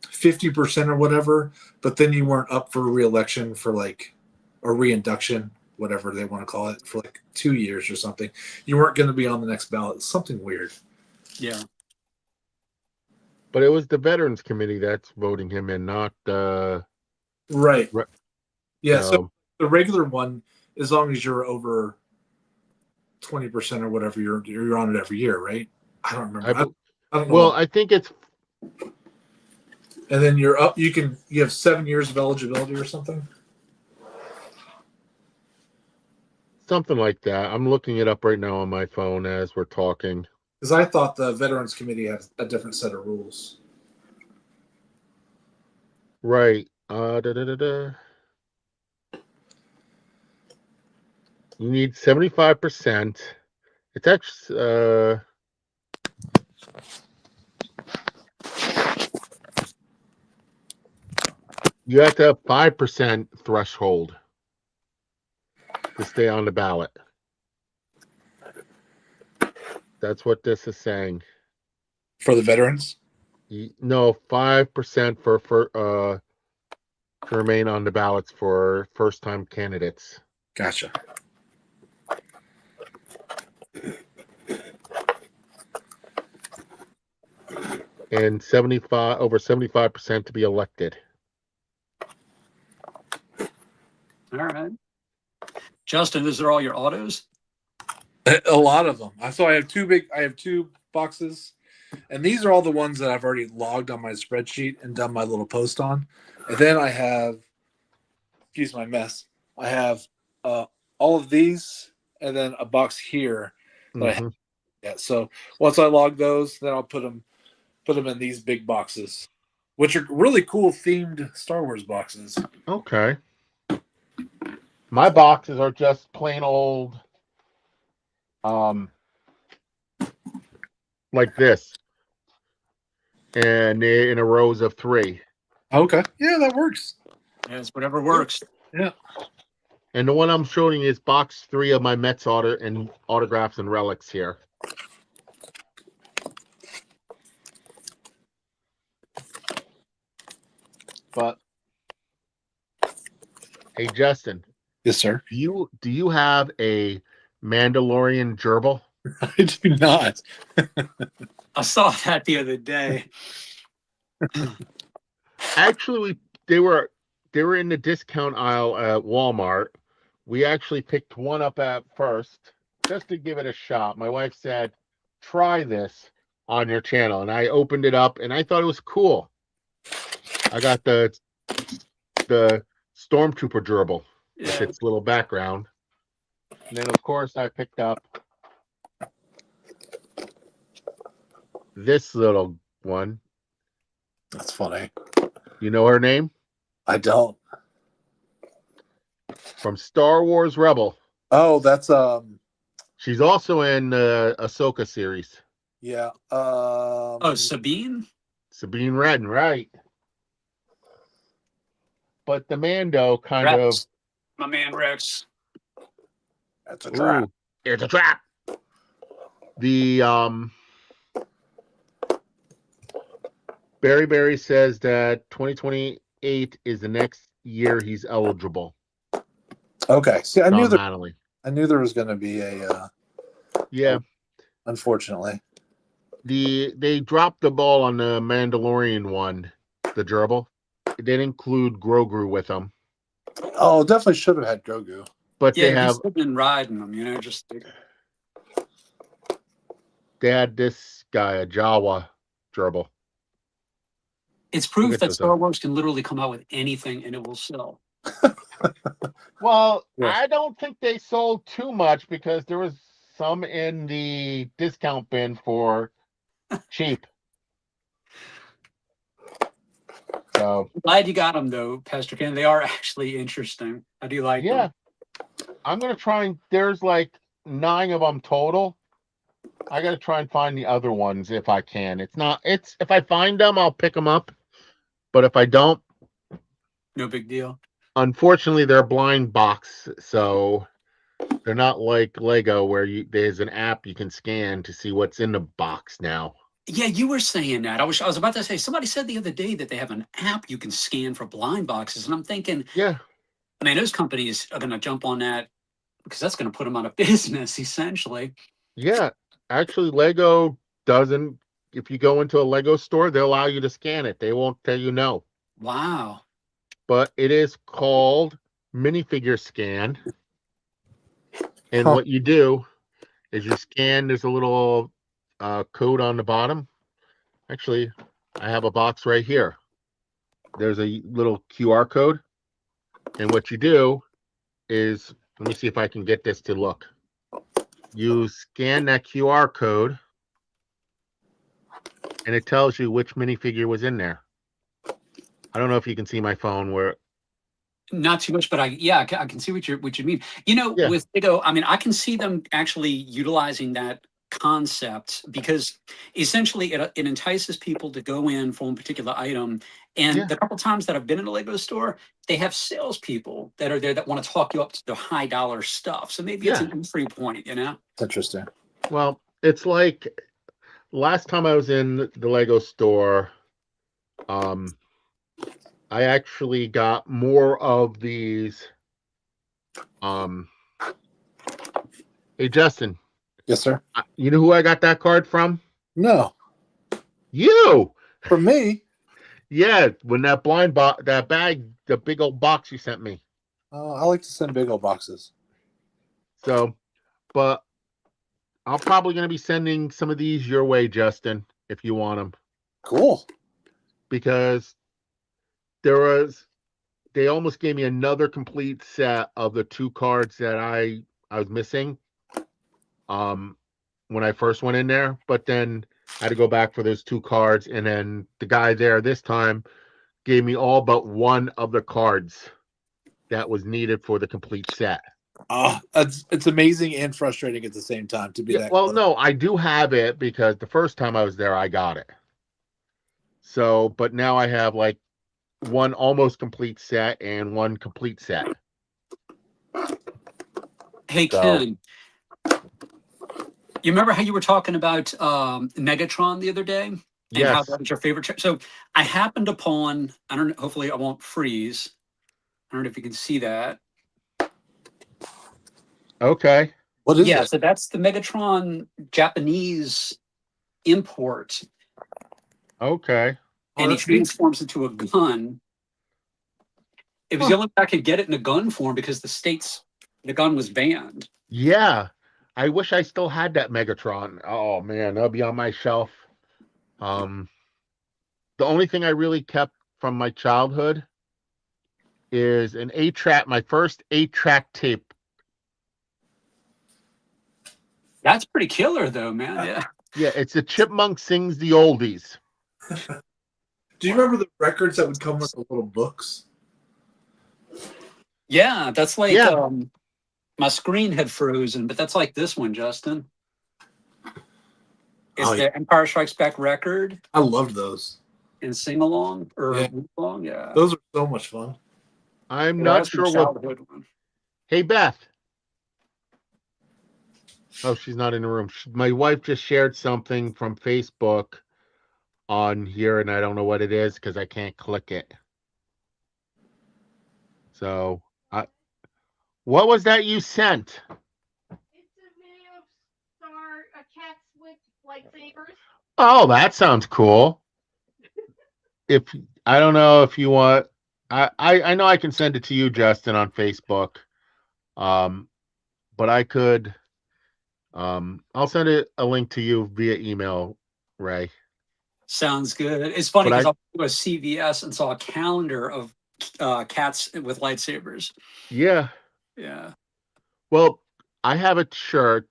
50% or whatever, but then you weren't up for re-election for like, or reinduction, whatever they want to call it, for like 2 years or something. You weren't going to be on the next ballot. Something weird. Yeah. But it was the Veterans Committee that's voting him in, not Right. Right. Yeah. So the regular one, as long as you're over 20% or whatever, you're on it every year, right? I don't remember. I don't know. Well, I think it's And then you're up. You have 7 years of eligibility or something. something like that. I'm looking it up right now on my phone as we're talking. Because I thought the Veterans Committee had a different set of rules. Right. You need 75%. It's actually you have to have 5% threshold to stay on the ballot. That's what this is saying. For the veterans? No, 5% to remain on the ballots for first-time candidates. Gotcha. And over 75% to be elected. All right. Justin, those are all your autos? A lot of them. So I have two boxes, and these are all the ones that I've already logged on my spreadsheet and done my little post on. And then I have, excuse my mess, I have all of these, and then a box here that I have. Yeah. So once I log those, then I'll put them in these big boxes, which are really cool themed Star Wars boxes. Okay. My boxes are just plain old, like this, and they're in a rows of 3. Okay. Yeah, that works. Yes, whatever works. Yeah. And the one I'm showing is box 3 of my Mets autographs and relics here. But hey, Justin. Yes, sir. Do you have a Mandalorian gerbil? I do not. I saw that the other day. Actually, they were in the discount aisle at Walmart. We actually picked one up at first just to give it a shot. My wife said, "Try this on your channel," and I opened it up and I thought it was cool. I got the Stormtrooper gerbil with its little background, and then of course I picked up this little one. That's funny. You know her name? I don't. From Star Wars Rebel. Oh, that's She's also in Ahsoka series. yeah. Sabine? Sabine Wren, right? But the Mando kind Rex. of. My man Rex. That's a trap. Ooh, it's a trap. The Berry says that 2028 is the next year he's eligible. Okay. See, I knew there was going to be a. Yeah. Unfortunately. They dropped the ball on the Mandalorian one, the gerbil. They didn't include Grogu with them. Oh, definitely should have had Grogu. But yeah, they have been riding them, just. They had this guy, a Jawa gerbil. It's proof that Star Wars can literally come out with anything and it will sell. Well, yeah. I don't think they sold too much because there was some in the discount bin for cheap. So glad you got them though, Pastor Ken. They are actually interesting. I do like them. I'm gonna try and there's like 9 of them total. I gotta try and find the other ones if I can. If I find them, I'll pick them up. But if I don't, no big deal. Unfortunately, they're blind box, so they're not like Lego where there's an app you can scan to see what's in the box now. Yeah, you were saying that. I was about to say, somebody said the other day that they have an app you can scan for blind boxes, and I'm thinking, yeah, man, those companies are going to jump on that because that's going to put them out of business, essentially. Yeah, actually, Lego doesn't. If you go into a Lego store, they'll allow you to scan it. They won't tell you no. Wow. But it is called minifigure scan. And what you do is you scan, there's a little code on the bottom. Actually, I have a box right here. There's a little QR code. And what you do is, let me see if I can get this to look. You scan that QR code, and it tells you which minifigure was in there. I don't know if you can see my phone where. Not too much, but I can see what you mean. With Lego, I mean, I can see them actually utilizing that concept because essentially it entices people to go in for a particular item. And the couple times that I've been in a Lego store, they have salespeople that are there that want to talk you up to the high dollar stuff. So maybe it's an entry point, Interesting. Well, it's like last time I was in the Lego store, I actually got more of these. Hey Justin, Yes, sir. you know who I got that card from? No, You. for me. Yeah, when that that bag, the big old box you sent me. I like to send big old boxes. So, but I'm probably going to be sending some of these your way, Justin, if you want them, Cool. because they almost gave me another complete set of the 2 cards that I was missing when I first went in there, but then I had to go back for those 2 cards, and then the guy there this time gave me all but one of the cards that was needed for the complete set. It's amazing and frustrating at the same time to be that Well, close. no, I do have it because the first time I was there, I got it. So, but now I have like one almost complete set and one complete set. Hey, So- Ken, you remember how you were talking about Megatron the other day? And how Yes. that was your favorite? So I happened upon, I don't know, hopefully I won't freeze. I don't know if you can see that. Okay. What is Yeah, it? so that's the Megatron Japanese import. Okay. And he that's neat. transforms into a gun. It was the only way I could get it in a gun form because the gun was banned. Yeah. I wish I still had that Megatron. Oh man, that'll be on my shelf. The only thing I really kept from my childhood is an 8-track, my first 8-track tape. That's pretty killer, though, man. Yeah. Yeah, it's the Chipmunk Sings the Oldies. Do you remember the records that would come with the little books? Yeah, that's like Yeah. my screen had frozen, but that's like this one, Justin. It's Oh, yeah. the Empire Strikes Back record I loved those. and sing along or Yeah. read along. Yeah. Those are so much fun. I'm Yeah, not that's my sure what. childhood one. Hey, Beth. Oh, she's not in the room. My wife just shared something from Facebook on here, and I don't know what it is because I can't click it. So, what was that you sent? It's a video of cats with lightsabers. Oh, that sounds cool. If I don't know if you want, I know I can send it to you, Justin, on Facebook. But I could. I'll send it a link to you via email, Ray. Sounds good. It's funny But because I went to CVS and saw a calendar of cats with lightsabers. Yeah. Yeah. Well, I have a shirt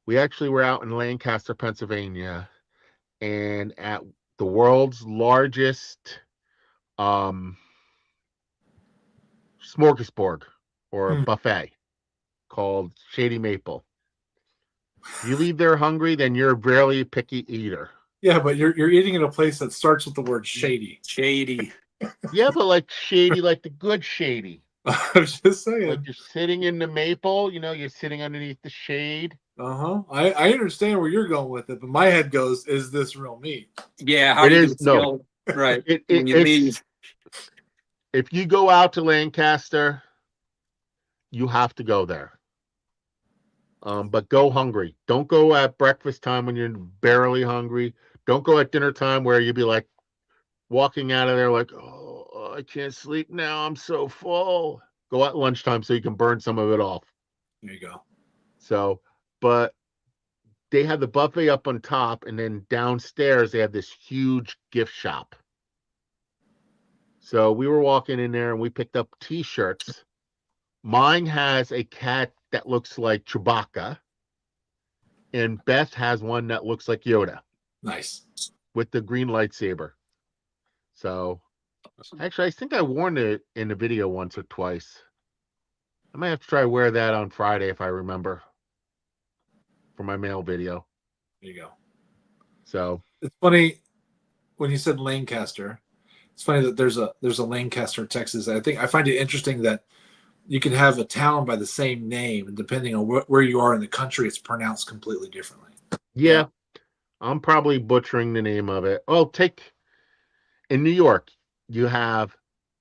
we actually were out in Lancaster, Pennsylvania, and at the world's largest smorgasbord or buffet called Shady Maple. If you leave there hungry, then you're barely a picky eater. Yeah, but you're eating at a place that starts with the word shady. Shady. Yeah, but like shady, like the good shady. I'm just saying. Like you're sitting in the maple, you're sitting underneath the shade. I understand where you're going with it, but my head goes, is this real meat? Yeah. How It do you is- no. feel? Right. It, when you it's- leave. If you go out to Lancaster, you have to go there. But go hungry. Don't go at breakfast time when you're barely hungry. Don't go at dinner time where you'd be like walking out of there like, oh, I can't sleep now. I'm so full. Go at lunchtime so you can burn some of it off. There you go. So, but they have the buffet up on top, and then downstairs they have this huge gift shop. So we were walking in there and we picked up t-shirts. Mine has a cat that looks like Chewbacca, and Beth has one that looks like Yoda Nice. with the green lightsaber. So actually, I think I worn it in the video once or twice. I might have to try to wear that on Friday if I remember for my mail video. There you go. So It's funny when you said Lancaster. It's funny that there's a Lancaster, Texas. I find it interesting that you can have a town by the same name, and depending on where you are in the country, it's pronounced completely differently. Yeah, I'm probably butchering the name of it. Well, in New York, you have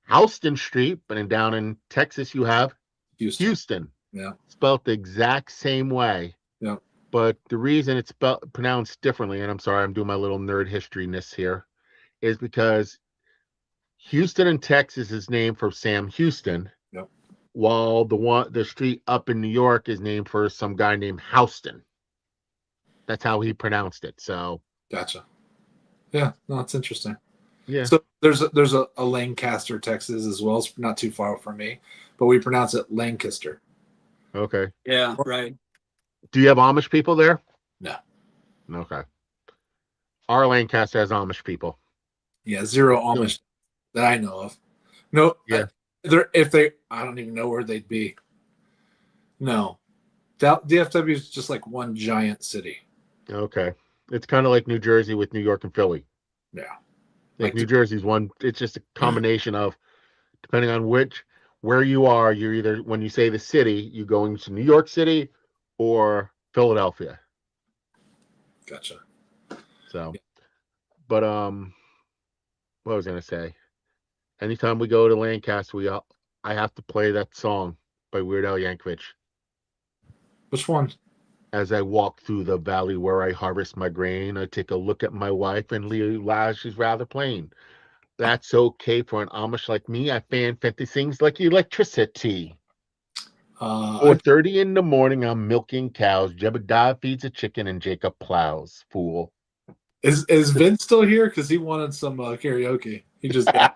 Houston Street, but down in Texas, you have Houston. Yeah. Spelt the exact same way. Yeah. But the reason it's pronounced differently, and I'm sorry, I'm doing my little nerd history-ness here, is because Houston in Texas is named for Sam Houston, while the street up in New York is named for some guy named Houston. That's how he pronounced it. So gotcha. Yeah, no, it's interesting. Yeah. So there's a Lancaster, Texas as well. It's not too far from me, but we pronounce it Lancaster. Okay. Yeah, right. Do you have Amish people there? No. Okay. Our Lancaster has Amish people. Yeah, zero Amish that I know of. No. Yeah. I don't even know where they'd be. No. DFW is just like one giant city. Okay. It's kind of like New Jersey with New York and Philly. Yeah. Like New Jersey's one, it's just a combination of, depending on where you are, you're either, when you say the city, you're going to New York City or Philadelphia. Gotcha. So, but, what was I going to say? Anytime we go to Lancaster, I have to play that song by Weird Al Yankovic. Which one? As I walk through the valley where I harvest my grain, I take a look at my wife and realize she's rather plain. That's okay for an Amish like me. I fan things like electricity. 4:30 in the morning, I'm milking cows. Jebediah feeds a chicken and Jacob plows. Fool. Is Vince still here? Because he wanted some karaoke. He just Yeah.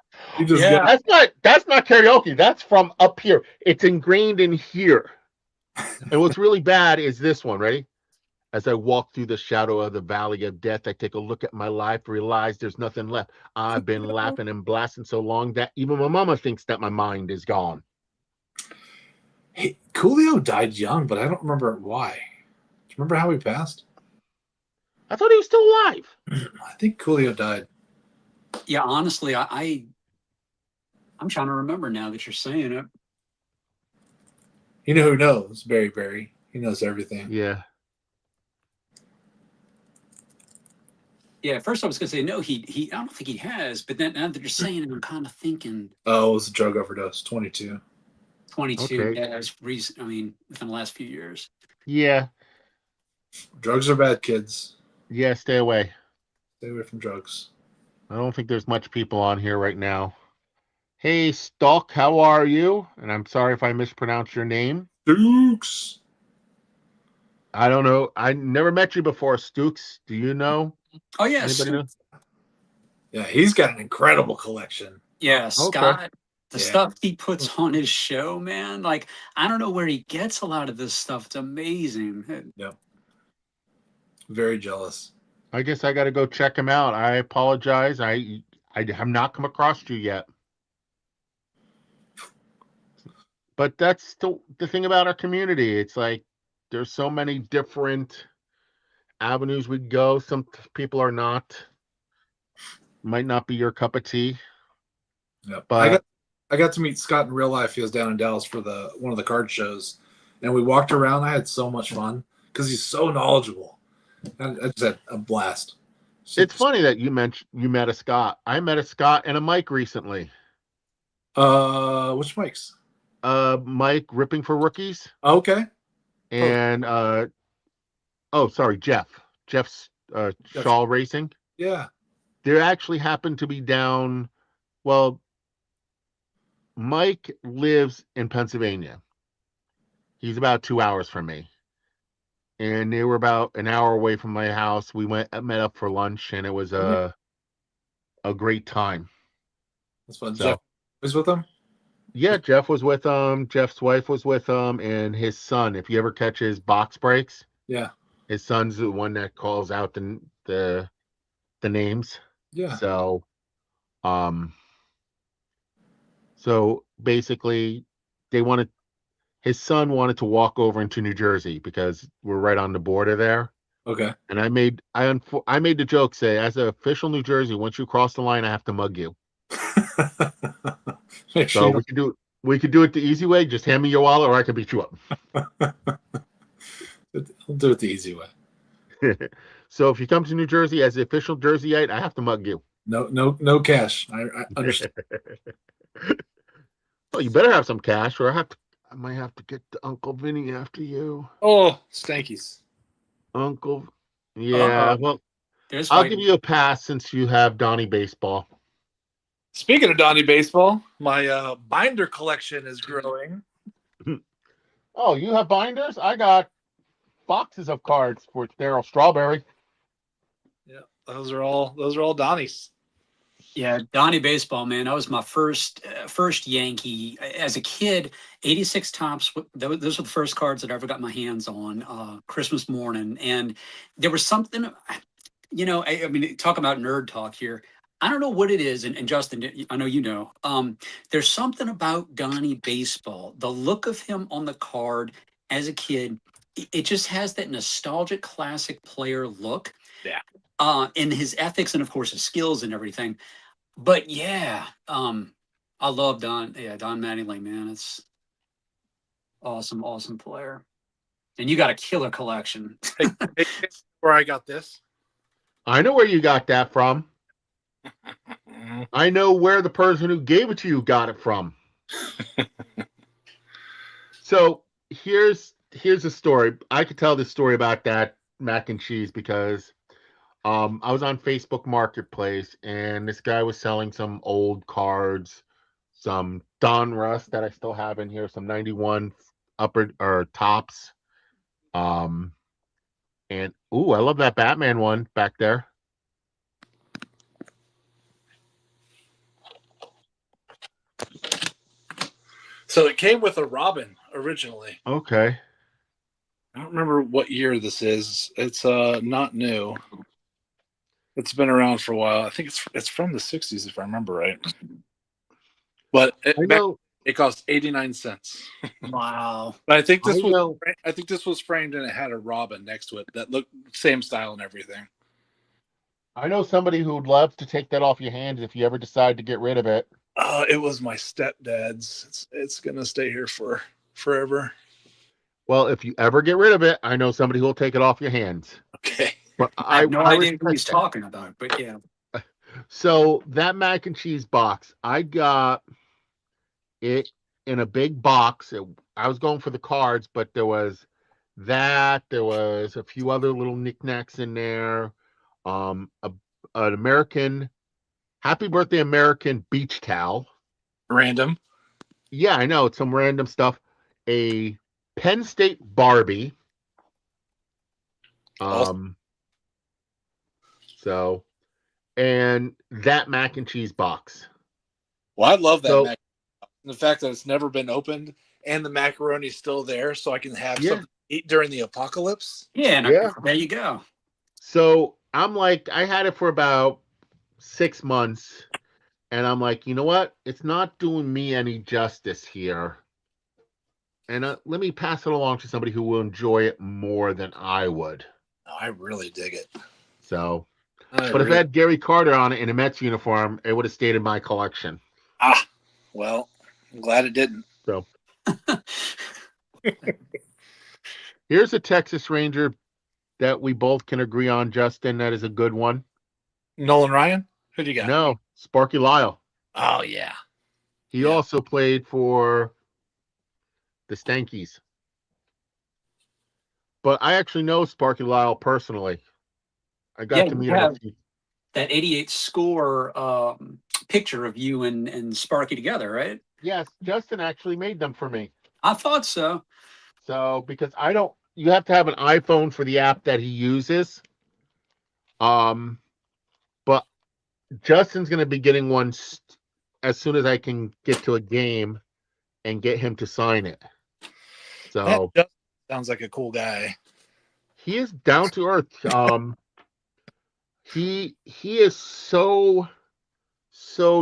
That's not karaoke. That's from up here. It's ingrained in here. And what's really bad is this one. Ready? As I walk through the shadow of the valley of death, I take a look at my life, realize there's nothing left. I've been laughing and blasting so long that even my mama thinks that my mind is gone. Hey, Coolio died young, but I don't remember why. Do you remember how he passed? I thought he was still alive. I think Coolio died. Yeah, honestly, I'm trying to remember now that you're saying it. You know who knows? Barry. He knows everything. Yeah. Yeah, at first I was gonna say no, I don't think he has, but then now that you're saying it, I'm kind of thinking Oh, it was a drug overdose. 22. 22. Okay. Yeah, that's recent. I mean, within the last few years. Yeah. Drugs are bad, kids. Yeah, stay away. Stay away from drugs. I don't think there's much people on here right now. Hey, Stalk, how are you? And I'm sorry if I mispronounced your name. Dukes. I don't know. I never met you before, Stooks. Do you know? Oh yes, Anybody know? Yeah, he's got an incredible collection. yeah, Scott. The Yeah. stuff he puts on his show, man. Like, I don't know where he gets a lot of this stuff. It's amazing. Yep. Very jealous. I guess I got to go check him out. I apologize. I have not come across you yet. But that's the thing about our community. It's like there's so many different avenues we go. Some people might not be your cup of tea. Yep. But I got to meet Scott in real life. He was down in Dallas for one of the card shows, and we walked around. I had so much fun because he's so knowledgeable. I just had a blast. it's funny that you met a Scott. I met a Scott and a Mike recently. Which Mike's? Mike ripping for rookies. Okay. And Jeff. Jeff's Shaw Racing. Yeah. There actually happened to be down. Well, Mike lives in Pennsylvania. He's about 2 hours from me. And they were about an hour away from my house. We met up for lunch, and it was a great time. That's fun. So, Jeff was with him? Yeah, Jeff was with him. Jeff's wife was with him, and his son. If you ever catch his box breaks, yeah, his son's the one that calls out the names. Yeah. So basically, his son wanted to walk over into New Jersey because we're right on the border there. Okay. And I made the joke, say, as an official New Jersey, once you cross the line, I have to mug you. Make So sure We could do it the easy way. Just hand me your wallet, or I can beat you up. I'll do it the easy way. So if you come to New Jersey as the official Jerseyite, I have to mug you. No cash. I understand. Well, you better have some cash, or I might have to get the Uncle Vinny after you. Oh, stankies. Uncle, yeah. Well, There's I'll fighting. give you a pass since you have Donnie Baseball. Speaking of Donnie Baseball, my binder collection is growing. Oh, you have binders? I got boxes of cards for Daryl Strawberry. Yeah, those are all Donnie's. Yeah, Donnie Baseball, man. That was my first Yankee as a kid. 86 Tops. Those were the first cards that I ever got my hands on. Christmas morning, and there was something. I mean, talk about nerd talk here. I don't know what it is, and Justin, I know you know. There's something about Donnie Baseball. The look of him on the card as a kid, it just has that nostalgic, classic player look. Yeah. And his ethics, and of course his skills and everything. But yeah, I love Don. Yeah, Don Mattingly, man, it's awesome player. And you got a killer collection. Hey, where I got this. I know where you got that from. I know where the person who gave it to you got it from. So here's a story. I could tell this story about that mac and cheese because I was on Facebook Marketplace and this guy was selling some old cards, some Donruss that I still have in here, some 91 upper or tops. And I love that Batman one back there. So it came with a Robin originally. Okay. I don't remember what year this is. It's not new. It's been around for a while. I think it's from the 60s if I remember right. But it cost 89 cents. Wow. But I think this was framed and it had a Robin next to it that looked same style and everything. I know somebody who'd love to take that off your hands if you ever decide to get rid of it. It was my stepdad's. It's gonna stay here for forever. Well, if you ever get rid of it, I know somebody who will take it off your hands. Okay. But I have no idea who he's respect that. talking about, but yeah. So that mac and cheese box, I got it in a big box. I was going for the cards, but there was a few other little knickknacks in there. An American Happy Birthday American beach towel. Random. Yeah, I know. It's some random stuff. A Penn State Barbie. Awesome. So, and that mac and cheese box. Well, I love that mac. The fact that it's never been opened and the macaroni's still there, so I can have something to eat during the apocalypse. Yeah. There you go. So I'm like, I had it for about 6 months, and I'm like, you know what? It's not doing me any justice here. And let me pass it along to somebody who will enjoy it more than I would. Oh, I really dig it. So, if it had Gary Carter on it in a Mets uniform, it would have stayed in my collection. Well, I'm glad it didn't. So, here's a Texas Ranger that we both can agree on, Justin. That is a good one. Nolan Ryan? Who do you got? No, Sparky Lyle. Oh, yeah. He also played for the Stankies. But I actually know Sparky Lyle personally. I got to meet him. That 88 score picture of you and Sparky together, right? Yes, Justin actually made them for me. I thought so. So, because you have to have an iPhone for the app that he uses. But Justin's going to be getting one as soon as I can get to a game and get him to sign it. So, that sounds like a cool guy. He is down to earth. He is so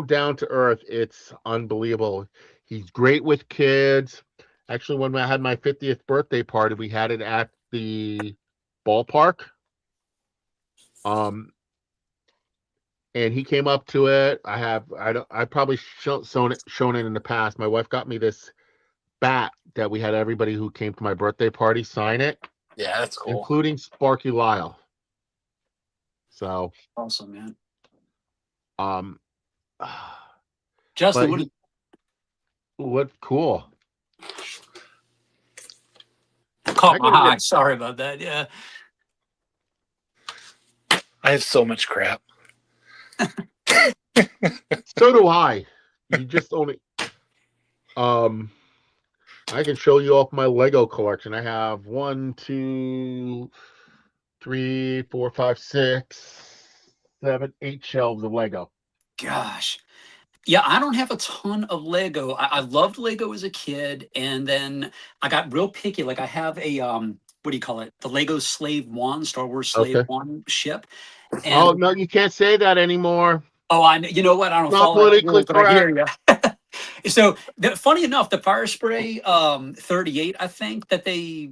down to earth. It's unbelievable. He's great with kids. Actually, when I had my 50th birthday party, we had it at the ballpark. and he came up to it. I probably shown it in the past. My wife got me this bat that we had everybody who came to my birthday party sign it, Yeah, that's cool. including Sparky Lyle. So, Awesome, man. um, Justin, but what cool. caught my eye. Sorry about that. Yeah. I have so much crap. So do I. You just only I can show you off my Lego collection. I have 1, 2, 3, 4, 5, 6, 7, 8 shelves of Lego. Gosh. Yeah, I don't have a ton of Lego. I loved Lego as a kid, and then I got real picky. Like I have a what do you call it? The Lego Slave One, Star Wars Slave Okay. One ship. Oh And no, you can't say that anymore. you know what? I don't Not follow that politically rules, but I hear correct. you. So funny enough, the Fire Spray 38, I think that they,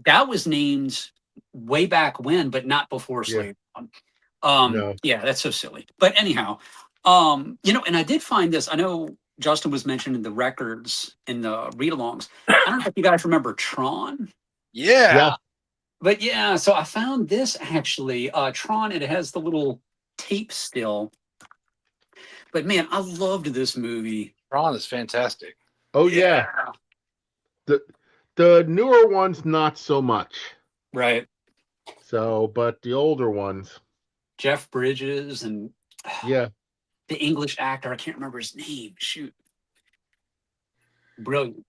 that was named way back when, but not before Yeah. Slave One. No. Yeah, that's so silly. But anyhow, and I did find this. I know Justin was mentioning the records in the read-alongs. I don't know if you guys remember Tron. Yeah. But yeah, so I found this actually. Tron, it has the little tape still. But man, I loved this movie. Ron is fantastic. Oh yeah. The newer ones not so much. Right. So, but the older ones. Jeff Bridges and Yeah. the English actor, I can't remember his name. Shoot. Brilliant.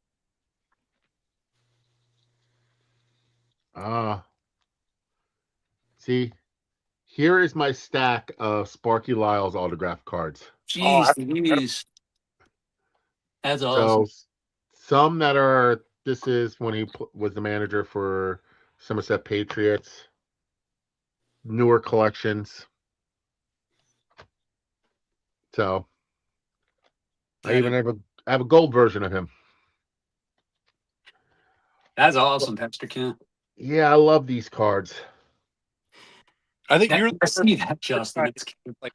See, here is my stack of Sparky Lyle's autograph cards. Jeez, Louise. That's awesome. So some that are, this is when he was the manager for Somerset Patriots. Newer collections. So I even have a gold version of him. That's awesome, Pastor Ken. Yeah, I love these cards. I think I you're see that, Justin. It's like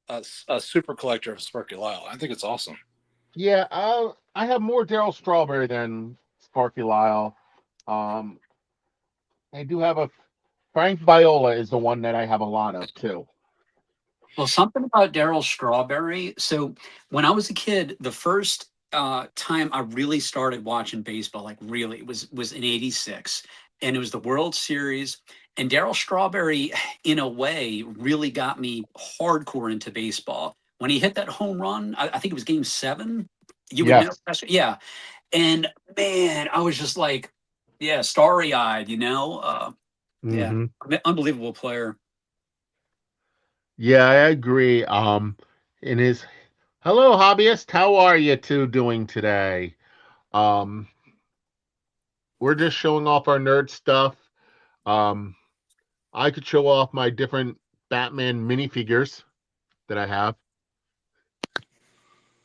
a super collector of Sparky Lyle. I think it's awesome. Yeah, I have more Darryl Strawberry than Sparky Lyle. I do have a Frank Viola is the one that I have a lot of too. Well, something about Darryl Strawberry. So when I was a kid, the first time I really started watching baseball, like really, was in '86, and it was the World Series. And Darryl Strawberry, in a way, really got me hardcore into baseball. When he hit that home run, I think it was Game 7. You would know, Yes. yeah. And man, I was just like, yeah, starry-eyed. Yeah, Mhm. unbelievable player. Yeah, I agree. In his hello, hobbyist. How are you two doing today? We're just showing off our nerd stuff. I could show off my different Batman minifigures that I have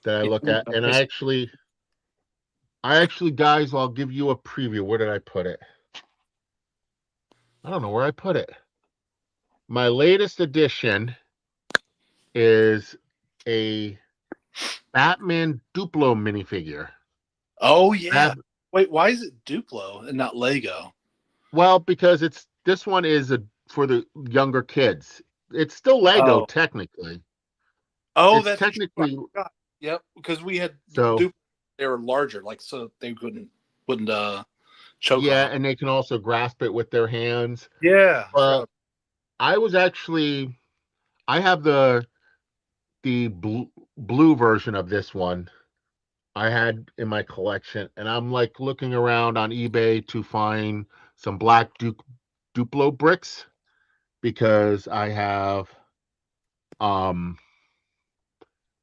that I look at, and I actually, guys, I'll give you a preview. Where did I put it? I don't know where I put it. My latest edition is a Batman Duplo minifigure. Oh yeah. Wait, why is it Duplo and not Lego? Well, because this one is for the younger kids. It's still Lego technically. Oh, it's that's technically. Yep, because we had So they were larger, like so they wouldn't choke. Yeah, on. and they can also grasp it with their hands. Yeah. But I have the blue version of this one I had in my collection, and I'm like looking around on eBay to find some black Duplo bricks because I have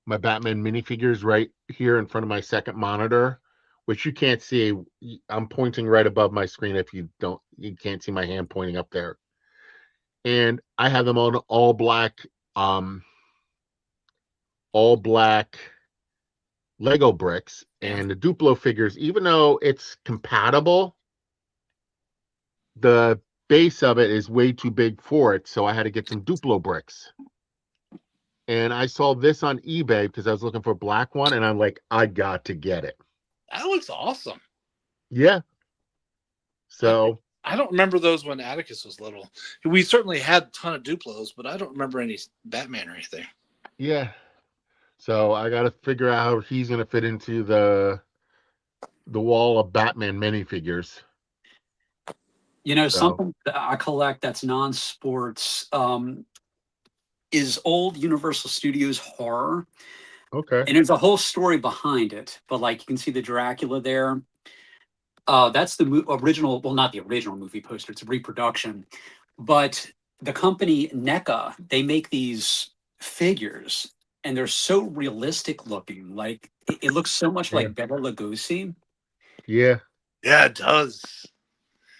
my Batman minifigures right here in front of my second monitor, which you can't see. I'm pointing right above my screen. If you can't see my hand pointing up there. And I have them on all black Lego bricks. And the Duplo figures, even though it's compatible, the base of it is way too big for it. So I had to get some Duplo bricks. and I saw this on eBay because I was looking for a black one, and I'm like, I got to get it. That looks awesome. Yeah. So I don't remember those when Atticus was little. We certainly had a ton of Duplos, but I don't remember any Batman or anything. yeah. So I got to figure out how he's going to fit into the wall of Batman minifigures. You know, So. something that I collect that's non-sports is old Universal Studios horror. Okay. And there's a whole story behind it. But like you can see the Dracula there. That's the original, well, not the original movie poster, it's a reproduction. But the company NECA, they make these figures and they're so realistic looking. Like it looks so much like Bela Lugosi. Yeah. Yeah, it does.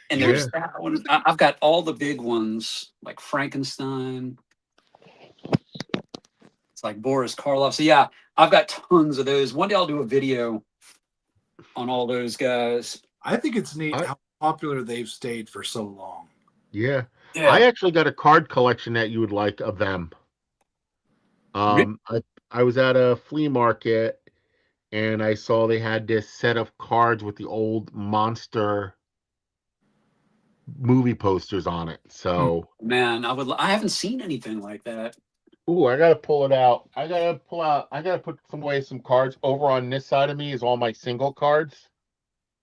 And there's that one. I've got all the big ones like Frankenstein. It's like Boris Karloff. So yeah, I've got tons of those. One day I'll do a video on all those guys. I think it's neat how popular they've stayed for so long. Yeah. I actually got a card collection that you would like of them. I was at a flea market and I saw they had this set of cards with the old monster movie posters on it. So man, I haven't seen anything like that. ooh, I gotta pull it out. I gotta put some cards over on this side of me is all my single cards.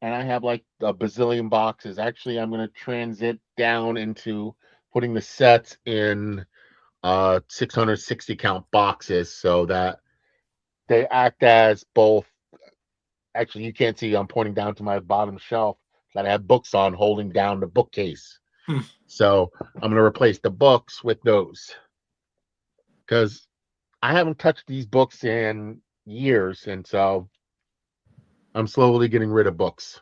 And I have like a bazillion boxes. Actually, I'm gonna transit down into putting the sets in 660 count boxes so that they act as both. Actually, you can't see, I'm pointing down to my bottom shelf that I have books on holding down the bookcase. So I'm going to replace the books with those because I haven't touched these books in years. And so I'm slowly getting rid of books.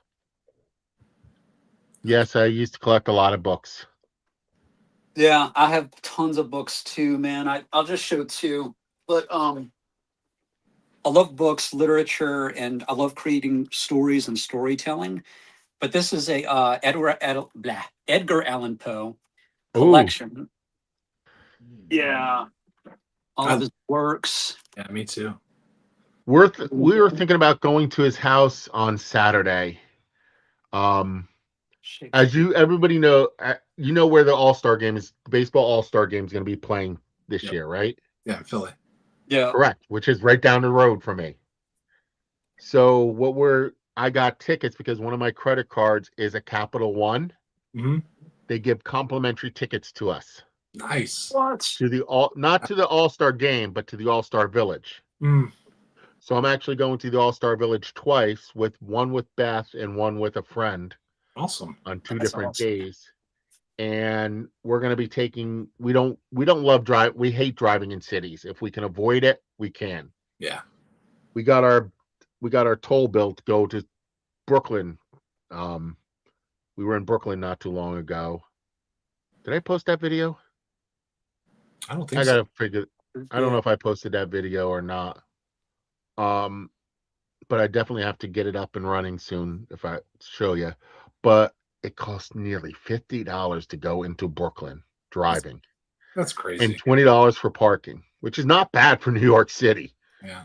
Yes, I used to collect a lot of books. Yeah, I have tons of books too, man. I'll just show two. But I love books, literature, and I love creating stories and storytelling. But this is a Edgar Allan Poe collection. Ooh. Yeah, all of his works. Yeah, me too. We were thinking about going to his house on Saturday. As everybody know, you know where the All-Star game is. The baseball All-Star game is going to be playing this year, right? Yeah, Philly. Yeah, correct. Which is right down the road from me. So I got tickets because one of my credit cards is a Capital One. Mm-hmm. They give complimentary tickets to us. Nice. What? Not to the All-Star game, but to the All-Star Village. So I'm actually going to the All-Star Village twice, one with Beth and one with a friend. Awesome. On two different days. And we're going to be taking, we don't love drive. We hate driving in cities. If we can avoid it, we can. Yeah. We got our toll bill to go to Brooklyn. We were in Brooklyn not too long ago. Did I post that video? I don't think I so. gotta figure. I don't know if I posted that video or not. But I definitely have to get it up and running soon if I show you. But it costs nearly $50 to go into Brooklyn driving. That's crazy. And $20 for parking, which is not bad for New York City. Yeah.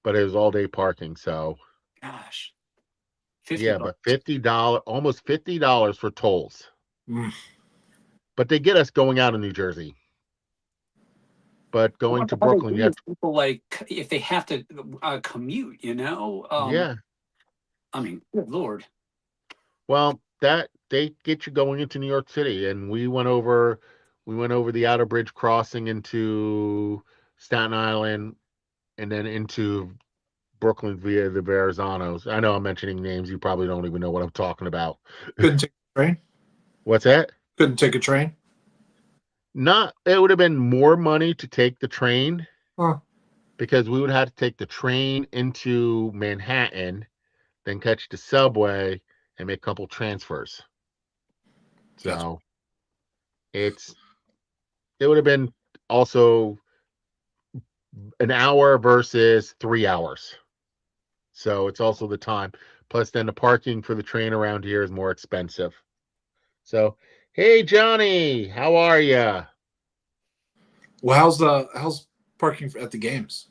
But it was all day parking, so gosh. Yeah, but $50, almost $50 for tolls. But they get us going out of New Jersey. But going to Brooklyn, you have people like if they have to commute, you know. Yeah. I mean, good Lord. Well, that they get you going into New York City, and we went over the Outer Bridge crossing into Staten Island, and then into Brooklyn via the Verrazanos. I know I'm mentioning names. You probably don't even know what I'm talking about. Couldn't take a train? What's that? Couldn't take a train? It would have been more money to take the train. Huh. Because we would have to take the train into Manhattan, then catch the subway and make a couple transfers. So it would have been also an hour versus 3 hours. So it's also the time. Plus then the parking for the train around here is more expensive. So, hey Johnny, how are you? Well, how's parking at the games?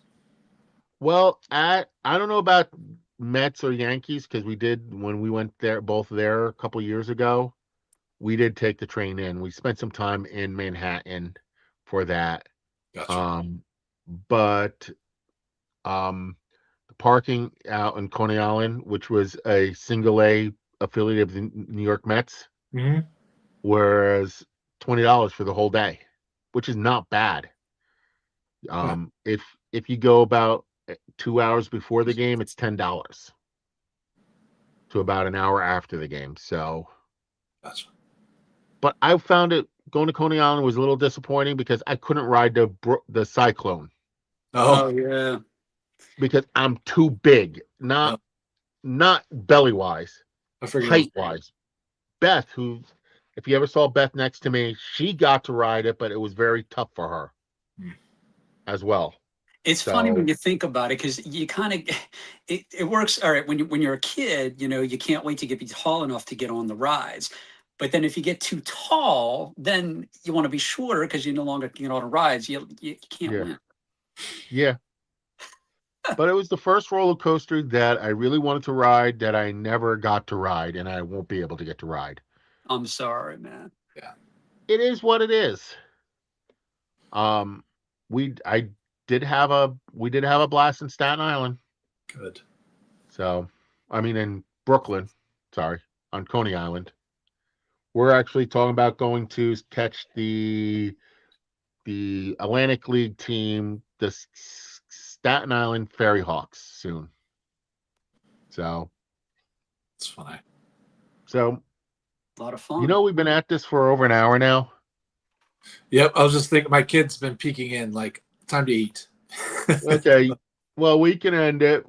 Well, I don't know about Mets or Yankees because we did when we went there, both there a couple years ago. We did take the train in. We spent some time in Manhattan for that. Gotcha. But the parking out in Coney Island, which was a single A affiliate of the New York Mets, hmm was $20 for the whole day, which is not bad. If you go about 2 hours before the game, it's $10 to about an hour after the game. So, Gotcha. but I found it going to Coney Island was a little disappointing because I couldn't ride the Cyclone Oh, yeah. because I'm too big, not belly wise, I figured. height wise. Beth, who, if you ever saw Beth next to me, she got to ride it, but it was very tough for her as well. It's funny when you think about it because you kind of it works. All right, when you're a kid, you can't wait to be tall enough to get on the rides. But then if you get too tall, then you want to be shorter because you no longer can get on the rides. You can't win. Yeah. But it was the first roller coaster that I really wanted to ride that I never got to ride, and I won't be able to get to ride. I'm sorry, man. Yeah. It is what it is. We did have a blast in Staten Island. Good. So, I mean in Brooklyn, sorry, on Coney Island. We're actually talking about going to catch the Atlantic League team, the Staten Island Ferry Hawks soon. So, It's funny. So, a lot of fun. We've been at this for over an hour now. Yep, I was just thinking my kid's been peeking in, like, time to eat. Okay, well, we can end it.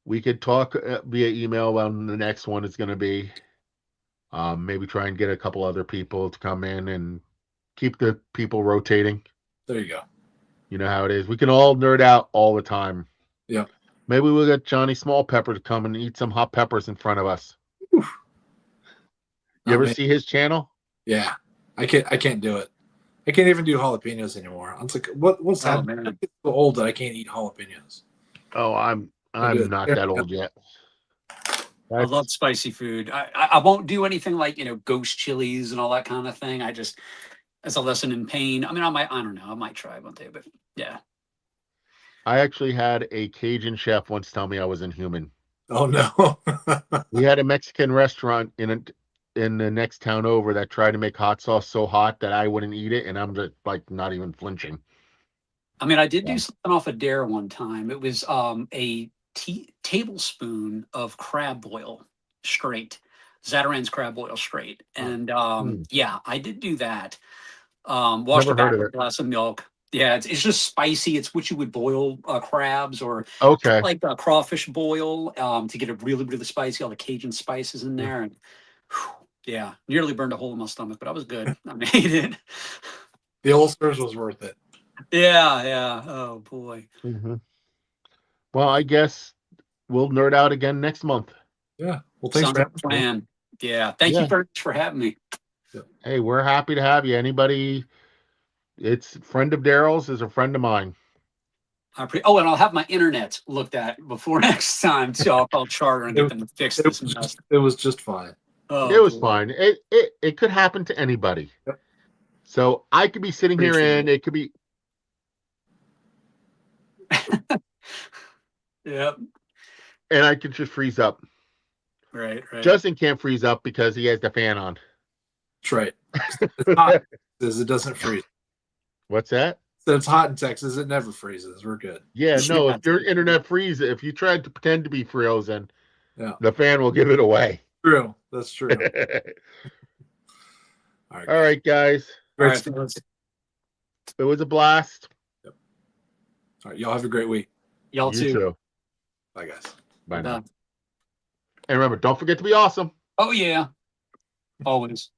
We could talk via email when the next one is going to be. Maybe try and get a couple other people to come in and keep the people rotating. There you go. You know how it is. We can all nerd out all the time. Yep. Maybe we'll get Johnny Small Pepper to come and eat some hot peppers in front of us. Oof. You ever see his channel? Yeah, I can't do it. I can't even do jalapenos anymore. I'm like, what's happening? I'm so old that I can't eat jalapenos. Oh, I'm not that old yet. I love spicy food. I won't do anything like ghost chilies and all that kind of thing. I just, as a lesson in pain. I mean, I don't know. I might try one day, but yeah. I actually had a Cajun chef once tell me I was inhuman. Oh no. We had a Mexican restaurant in the next town over that tried to make hot sauce so hot that I wouldn't eat it, and I'm just like not even flinching. I mean, I did do something off a dare one time. It was a tablespoon of crab boil straight, Zatarain's crab boil straight, and yeah, I did do that. Washed it back with a glass of milk. Yeah, it's just spicy. It's what you would boil crabs or like a crawfish boil to get it really, really spicy. All the Cajun spices in there, and yeah, nearly burned a hole in my stomach, but I was good. I made it. The ulcers was worth it. Yeah. Oh boy. Mm-hmm. Well, I guess we'll nerd out again next month. Yeah. Well, thanks for having me. Yeah. Thank you very much for having me. Hey, we're happy to have you. Anybody, it's a friend of Daryl's is a friend of mine. And I'll have my internet looked at before next time, so I'll charter and get them to fix this mess. It was just fine. Oh, it was fine. It could happen to anybody. Yep. So I could be sitting here and it could be. Yep. And I could just freeze up. Right. Justin can't freeze up because he has the fan on. That's right. It's hot in Texas, it doesn't freeze. What's that? So it's hot in Texas. It never freezes. We're good. Yeah, no, if your internet freezes, if you try to pretend to be frozen, the fan will give it away. True. That's true. All right, guys. Great. It was a blast. Yep. All right. Y'all have a great week. Y'all too. Bye, guys. Bye now. And remember, don't forget to be awesome. Oh, yeah. Always.